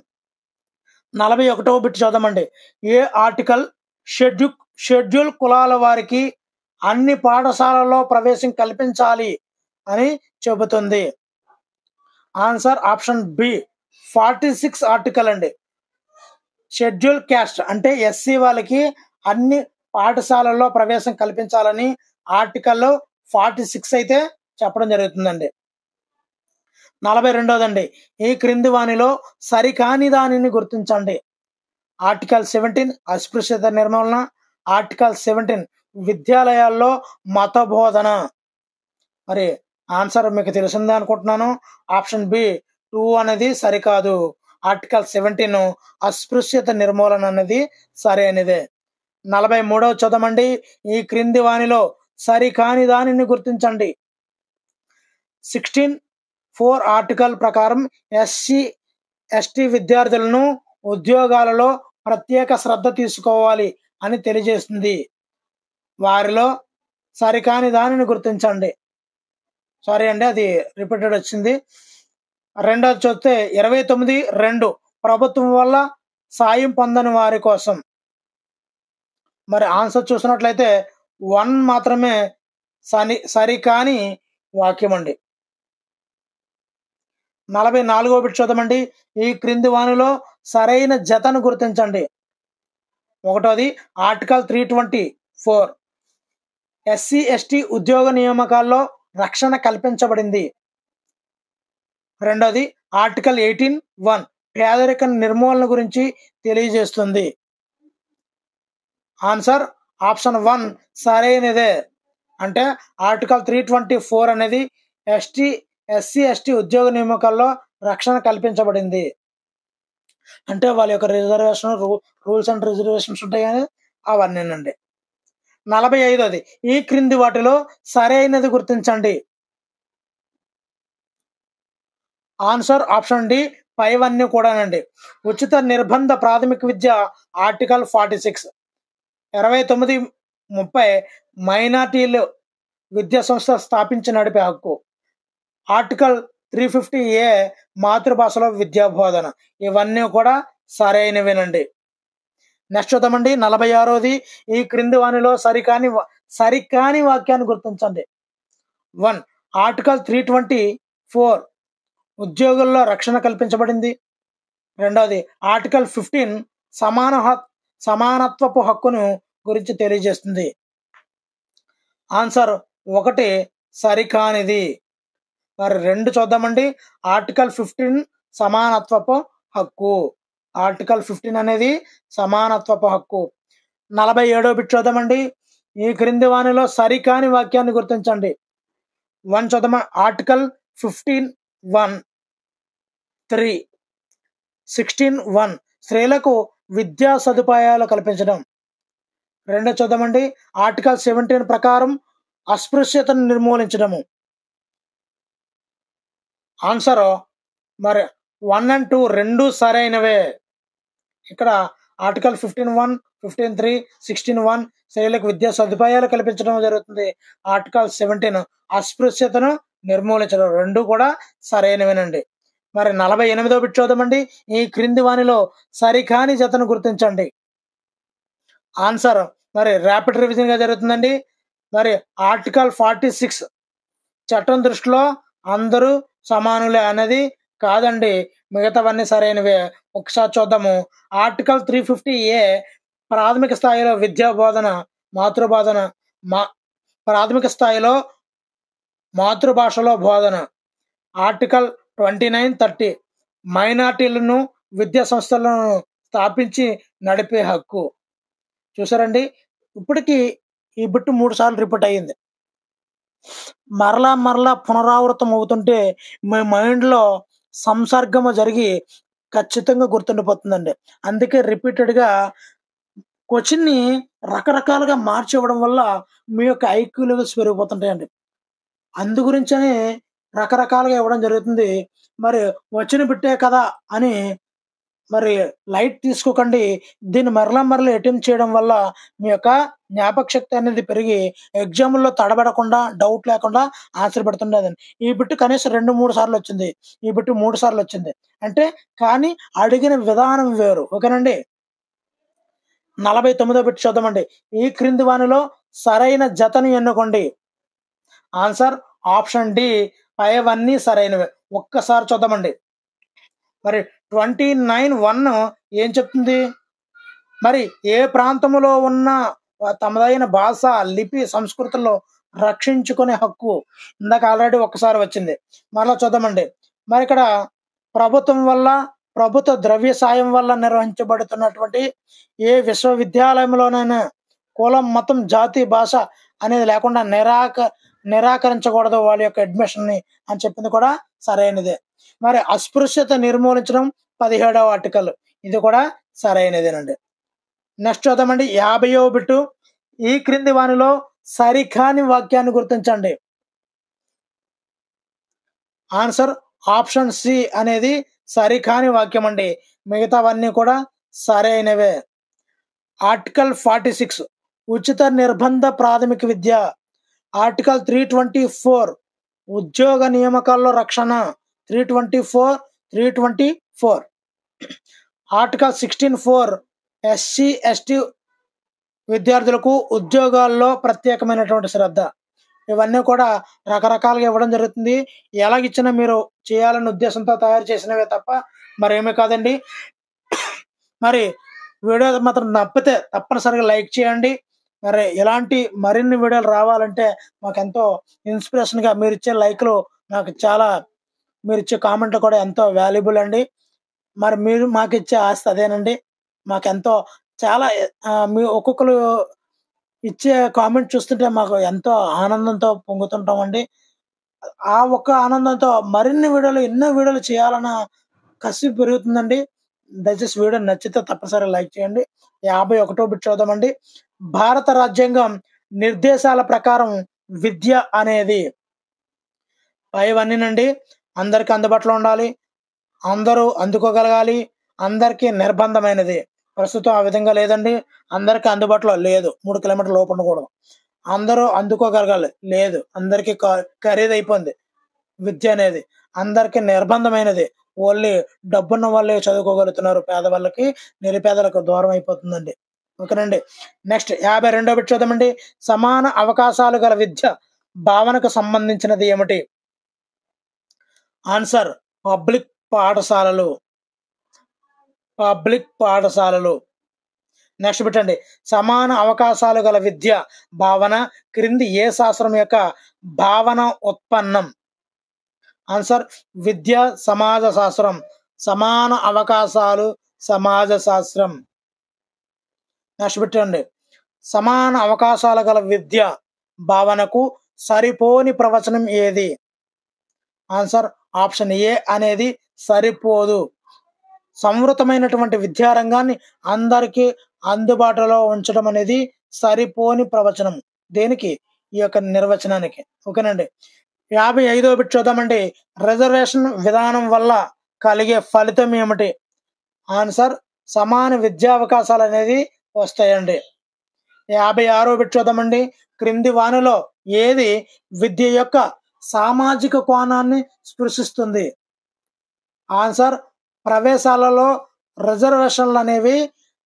41 బిట్ చూద్దామండి. ఏ ఆర్టికల్ షెడ్యూల్ కులాల వారికి అన్ని పాఠశాలల్లో ప్రవేశం కల్పించాలి అని చెబుతుంది? ఆన్సర్ ఆప్షన్ బి 46 ఆర్టికల్ అండి. షెడ్యూల్ క్యాస్ట్ అంటే ఎస్సీ వాళ్ళకి అన్ని పాఠశాలల్లో ప్రవేశం కల్పించాలని ఆర్టికల్ 46 అయితే చెప్పడం జరుగుతుందండి. 42దండి. ఈ క్రింది వానిలో సరికాని దానిని గుర్తించండి. ఆర్టికల్ 17 అస్పృశ్యత నిర్మూలన, ఆర్టికల్ 17 విద్యాలయాల్లో మత బోధన. మరి ఆన్సర్ మీకు తెలిసిందే అనుకుంటున్నాను. ఆప్షన్ బి 2 అనేది సరికాదు. ఆర్టికల్ 17 అస్పృశ్యత నిర్మూలన అనేది సరైనదే. 43వ చూద్దామండి. ఈ క్రింది వానిలో సరికాని దానిని గుర్తించండి. 16(4) ఆర్టికల్ ప్రకారం SC/ST విద్యార్థులను ఉద్యోగాలలో ప్రత్యేక శ్రద్ధ తీసుకోవాలి అని తెలియజేస్తుంది. వారిలో సరికాని దానిని గుర్తించండి. సారీ అండి, అది రిపీటెడ్ వచ్చింది. రెండోది చూస్తే 29(2) ప్రభుత్వం వల్ల సాయం పొందని వారి కోసం. మరి ఆన్సర్ చూసినట్లయితే 1 మాత్రమే సరికాని వాక్యం అండి. 44వ బిట్ చూద్దామండి. ఈ క్రింది వానిలో సరైన జతను గుర్తించండి. ఒకటోది ఆర్టికల్ 324 SC/ST ఉద్యోగ నియామకాల్లో రక్షణ కల్పించబడింది. రెండోది ఆర్టికల్ 18(1) పేదరిక నిర్మూలన గురించి తెలియజేస్తుంది. ఆన్సర్ ఆప్షన్ 1 సరైనదే. అంటే ఆర్టికల్ 324 అనేది SC/ST ఉద్యోగ నియామకాల్లో రక్షణ కల్పించబడింది. అంటే వాళ్ళ యొక్క రిజర్వేషన్ రూల్స్ అండ్ రిజర్వేషన్స్ ఉంటాయి కానీ అవన్నీనండి. 45ది ఈ క్రింది వాటిలో సరైనది గుర్తించండి. ఆన్సర్ ఆప్షన్ డి పైవన్నీ కూడానండి. ఉచిత నిర్బంధ ప్రాథమిక విద్య ఆర్టికల్ 46. 29, 30 మైనార్టీలు విద్యా సంస్థ స్థాపించి నడిపే హక్కు. ఆర్టికల్ 350A మాతృభాషలో విద్యా బోధన. ఇవన్నీ కూడా సరైనవేనండి. నెక్స్ట్ చూద్దామండి. 46ది ఈ క్రింది వానిలో సరికాని వాక్యాన్ని గుర్తించండి. 1. ఆర్టికల్ 324 ఉద్యోగుల్లో రక్షణ కల్పించబడింది. 2. ఆర్టికల్ 15 సమానత్వపు హక్కును గురించి తెలియజేస్తుంది. ఆన్సర్ 1 సరికానిది. మరి 2 చూద్దామండి. ఆర్టికల్ 15 సమానత్వపు హక్కు. ఆర్టికల్ 15 అనేది సమానత్వపు హక్కు. 47వ బిట్ చూద్దామండి. ఈ క్రింది వానిలో సరికాని వాక్యాన్ని గుర్తించండి. 1 చూద్దామా. ఆర్టికల్ 15(1) 3 16(1) స్త్రీలకు విద్యా సదుపాయాలు కల్పించడం. 2 చూద్దామండి. ఆర్టికల్ 17 ప్రకారం అస్పృశ్యతను నిర్మూలించడము. ఆన్సర్ మరి 1 and 2 రెండు సరైనవే. ఇక్కడ ఆర్టికల్ 15(1), 15(3), 16(1) స్త్రీలకు విద్యా సదుపాయాలు కల్పించడం జరుగుతుంది. ఆర్టికల్ 17 అస్పృశ్యతను నిర్మూలించడం. రెండు కూడా సరైనవేనండి. మరి 48వ బిట్ చూద్దామండి. ఈ క్రింది వానిలో సరికాని జతను గుర్తించండి. ఆన్సర్ మరి ర్యాపిడ్ రివిజన్ గా జరుగుతుందండి. మరి ఆర్టికల్ 46 చట్టం దృష్టిలో అందరూ సమానులే అనేది కాదండి. మిగతావన్నీ సరైనవే. ఒకసారి చూద్దాము. ఆర్టికల్ 350A ప్రాథమిక స్థాయిలో విద్యా బోధన ప్రాథమిక స్థాయిలో మాతృభాషలో బోధన. ఆర్టికల్ 29, 30 మైనార్టీలను విద్యా సంస్థలను స్థాపించి నడిపే హక్కు. చూసారండి. ఇప్పటికీ ఈ బిట్టు 3 సార్లు రిపీట్ అయ్యింది. మరలా పునరావృతం అవుతుంటే మీ మైండ్లో సంసర్గము జరిగి ఖచ్చితంగా గుర్తుండిపోతుందండి. అందుకే రిపీటెడ్గా క్వశ్చన్ని రకరకాలుగా మార్చి ఇవ్వడం వల్ల మీ యొక్క ఐక్యూ లెవెల్స్ పెరిగిపోతుంటాయండి. అందు గురించని రకరకాలుగా ఇవ్వడం జరుగుతుంది. మరి వచ్చిన బిట్టే కదా అని మరి లైట్ తీసుకోకండి. దీన్ని మరలా అటెంప్ట్ చేయడం వల్ల మీ యొక్క జ్ఞాపక శక్తి అనేది పెరిగి ఎగ్జామ్లో తడబడకుండా డౌట్ లేకుండా ఆన్సర్ పెడుతుండేదండి. ఈ బిట్టు కనీసం 2-3 సార్లు వచ్చింది. ఈ బిట్టు 3 సార్లు వచ్చింది. అంటే కానీ అడిగిన విధానం వేరు. ఓకేనండి. 49వ బిట్టు చూద్దామండి. ఈ క్రింది వానిలో సరైన జతను ఎన్నుకోండి. ఆన్సర్ ఆప్షన్ డి పైవన్నీ సరైనవే. ఒక్కసారి చూద్దామండి. మరి 29(1) ఏం చెప్తుంది? మరి ఏ ప్రాంతంలో ఉన్న తమదైన భాష, లిపి, సంస్కృతుల్లో రక్షించుకునే హక్కు. ఇందాక ఆల్రెడీ ఒక్కసారి వచ్చింది. మరలా చూద్దామండి. మరి ఇక్కడ ప్రభుత్వ ద్రవ్య సాయం వల్ల నిర్వహించబడుతున్నటువంటి ఏ విశ్వవిద్యాలయంలోనైనా కులం, మతం, జాతి, భాష అనేది లేకుండా నిరాకరించకూడదు వాళ్ళ యొక్క అడ్మిషన్ని అని చెప్పింది కూడా సరైనదే. మరి అస్పృశ్యత నిర్మూలించడం 17వ ఆర్టికల్. ఇది కూడా సరైనదేనండి. నెక్స్ట్ చూద్దామండి. 50వ బిట్టు. ఈ క్రింది వానిలో సరికాని వాక్యాన్ని గుర్తించండి. ఆన్సర్ ఆప్షన్ సి అనేది సరికాని వాక్యం అండి. మిగతావన్నీ కూడా సరైనవే. ఆర్టికల్ 46 ఉచిత నిర్బంధ ప్రాథమిక విద్య. ఆర్టికల్ 324 ఉద్యోగ నియామకాల్లో రక్షణ. 324 ఆర్టికల్ 16(4) SC, ST విద్యార్థులకు ఉద్యోగాల్లో ప్రత్యేకమైనటువంటి శ్రద్ధ. ఇవన్నీ కూడా రకరకాలుగా ఇవ్వడం జరుగుతుంది. ఎలాగిచ్చినా మీరు చేయాలనే ఉద్దేశంతో తయారు చేసినవే తప్ప మరేమీ కాదండి. మరి వీడియో మాత్రం నచ్చితే తప్పనిసరిగా లైక్ చేయండి. మరి ఇలాంటి మరిన్ని వీడియోలు రావాలంటే మాకు ఎంతో ఇన్స్పిరేషన్గా మీరిచ్చే లైక్లు నాకు చాలా, మీరిచ్చే కామెంట్లు కూడా ఎంతో వాల్యుబుల్ అండి. మరి మీరు మాకు ఇచ్చే ఆస్తి అదేనండి. మాకెంతో చాలా మీ ఒక్కొక్కరు ఇచ్చే కామెంట్ చూస్తుంటే మాకు ఎంతో ఆనందంతో పొంగుతుంటామండి. ఆ ఒక్క ఆనందంతో మరిన్ని వీడియోలు, ఎన్నో వీడియోలు చేయాలన్న కసి పెరుగుతుందండి. దయచేసి వీడియో నచ్చితే తప్పనిసరిగా లైక్ చేయండి. 51వ బిట్ చూద్దామండి. భారత రాజ్యాంగం నిర్దేశాల ప్రకారం విద్య అనేది పైవన్నీనండి అందరికి అందుబాటులో ఉండాలి, అందరూ అందుకోగలగాలి, అందరికీ నిర్బంధమైనది. ప్రస్తుతం ఆ విధంగా లేదండి. అందరికీ అందుబాటులో లేదు. 3 కిలోమీటర్ల లోపు ఉండకూడదు. అందరూ అందుకోగలగాలి లేదు. అందరికీ ఖరీదైపోయింది విద్య అనేది. అందరికీ నిర్బంధమైనది. ఓన్లీ డబ్బున్న వాళ్ళే చదువుకోగలుగుతున్నారు. పేదవాళ్ళకి నిరుపేదలకు దూరం అయిపోతుందండి. ఓకేనండి. నెక్స్ట్ 52వ బిట్ చూద్దామండి. సమాన అవకాశాలు గల విద్య భావనకు సంబంధించినది ఏమిటి? ఆన్సర్ పబ్లిక్ పాఠశాలలు. పబ్లిక్ పాఠశాలలు. నెక్స్ట్ బిట్ అండి. సమాన అవకాశాలు గల విద్య భావన క్రింది ఏ శాస్త్రం యొక్క భావన ఉత్పన్నం? ఆన్సర్ విద్య సమాజ శాస్త్రం. సమాన అవకాశాలు సమాజ శాస్త్రం. నెక్స్ట్ బిట్ అండి. సమాన అవకాశాలు గల విద్య భావనకు సరిపోని ప్రవచనం ఏది? ఆన్సర్ ఆప్షన్ ఏ అనేది సరిపోదు. సంవృతమైనటువంటి విద్యారంగాన్ని అందరికీ అందుబాటులో ఉంచడం అనేది సరిపోని ప్రవచనం. దేనికి? ఈ యొక్క నిర్వచనానికి. ఓకేనండి. 55వ బిట్ చూద్దామండి. రిజర్వేషన్ విధానం వల్ల కలిగే ఫలితం ఏమిటి? ఆన్సర్ సమాన విద్యావకాశాలు అనేది వస్తాయండి. 56వ బిట్ చూద్దామండి. క్రింది వానిలో ఏది విద్య యొక్క సామాజిక కోణాన్ని స్పృశిస్తుంది? ఆన్సర్ ప్రవేశాలలో రిజర్వేషన్లు అనేవి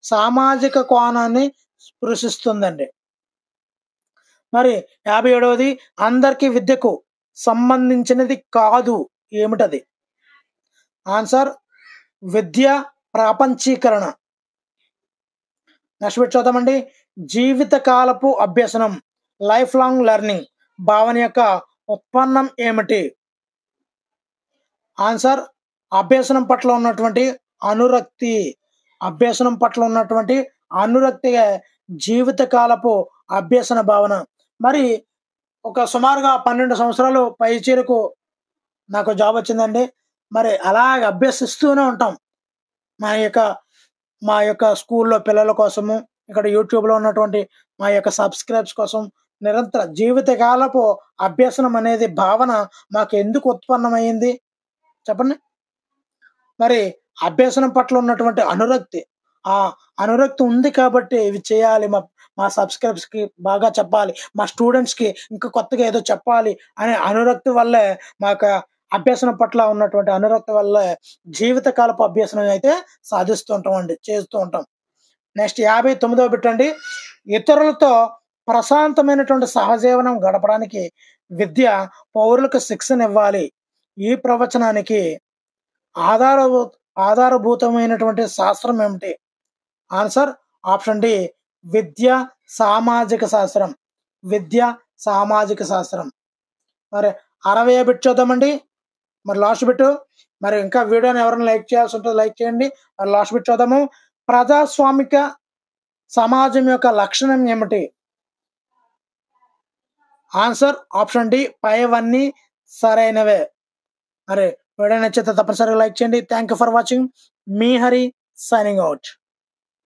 సామాజిక కోణాన్ని స్పృశిస్తుందండి. మరి 57వది అందరికీ విద్యకు సంబంధించినది కాదు. ఏమిటది? ఆన్సర్ విద్య ప్రాపంచీకరణ. నెక్స్ట్ బిట్ చూద్దామండి. జీవితకాలపు అభ్యసనం లైఫ్ లాంగ్ లెర్నింగ్ భావన యొక్క ఉత్పన్నం ఏమిటి? ఆన్సర్ అభ్యసనం పట్ల ఉన్నటువంటి అనురక్తి. అభ్యసనం పట్ల ఉన్నటువంటి అనురక్తిగా జీవితకాలపు అభ్యసన భావన. మరి ఒక సుమారుగా 12 సంవత్సరాలు పైచీరకు నాకు జాబ్ వచ్చిందండి. మరి అలాగ అభ్యసిస్తూనే ఉంటాం. మా యొక్క స్కూల్లో పిల్లల కోసము, ఇక్కడ యూట్యూబ్లో ఉన్నటువంటి మా యొక్క సబ్స్క్రైబ్స్ కోసం నిరంతర జీవితకాలపు అభ్యసనం అనేది భావన మాకు ఎందుకు ఉత్పన్నమైంది చెప్పండి? మరి అభ్యసనం పట్ల ఉన్నటువంటి అనురక్తి, ఆ అనురక్తి ఉంది కాబట్టి ఇవి చేయాలి, మా సబ్స్క్రైబర్స్కి బాగా చెప్పాలి, మా స్టూడెంట్స్కి ఇంకా కొత్తగా ఏదో చెప్పాలి అనే అనురక్తి వల్లే మాకు అభ్యసనం పట్ల ఉన్నటువంటి అనురక్తి వల్లే జీవితకాలపు అభ్యసనం అయితే సాధిస్తూ ఉంటామండి, చేస్తూ ఉంటాం. నెక్స్ట్ 59వ బిట్ అండి. ఇతరులతో ప్రశాంతమైనటువంటి సహజీవనం గడపడానికి విద్య పౌరులకు శిక్షణ ఇవ్వాలి. ఈ ప్రవచనానికి ఆధారభూతమైనటువంటి శాస్త్రం ఏమిటి? ఆన్సర్ ఆప్షన్ డి విద్య సామాజిక శాస్త్రం. విద్య సామాజిక శాస్త్రం. మరి 60వ బిట్ చూద్దామండి. మరి లాస్ట్ బిట్. మరి ఇంకా వీడియోని ఎవరైనా లైక్ చేయాల్సి ఉంటుంది లైక్ చేయండి. మరి లాస్ట్ బిట్ చూద్దాము. ప్రజాస్వామిక సమాజం యొక్క లక్షణం ఏమిటి? ఆన్సర్ ఆప్షన్ డి పైవన్నీ సరైనవే. మరి వీడియో నచ్చితే తప్పనిసరిగా లైక్ చేయండి. Thank you for watching. Me Hari signing out.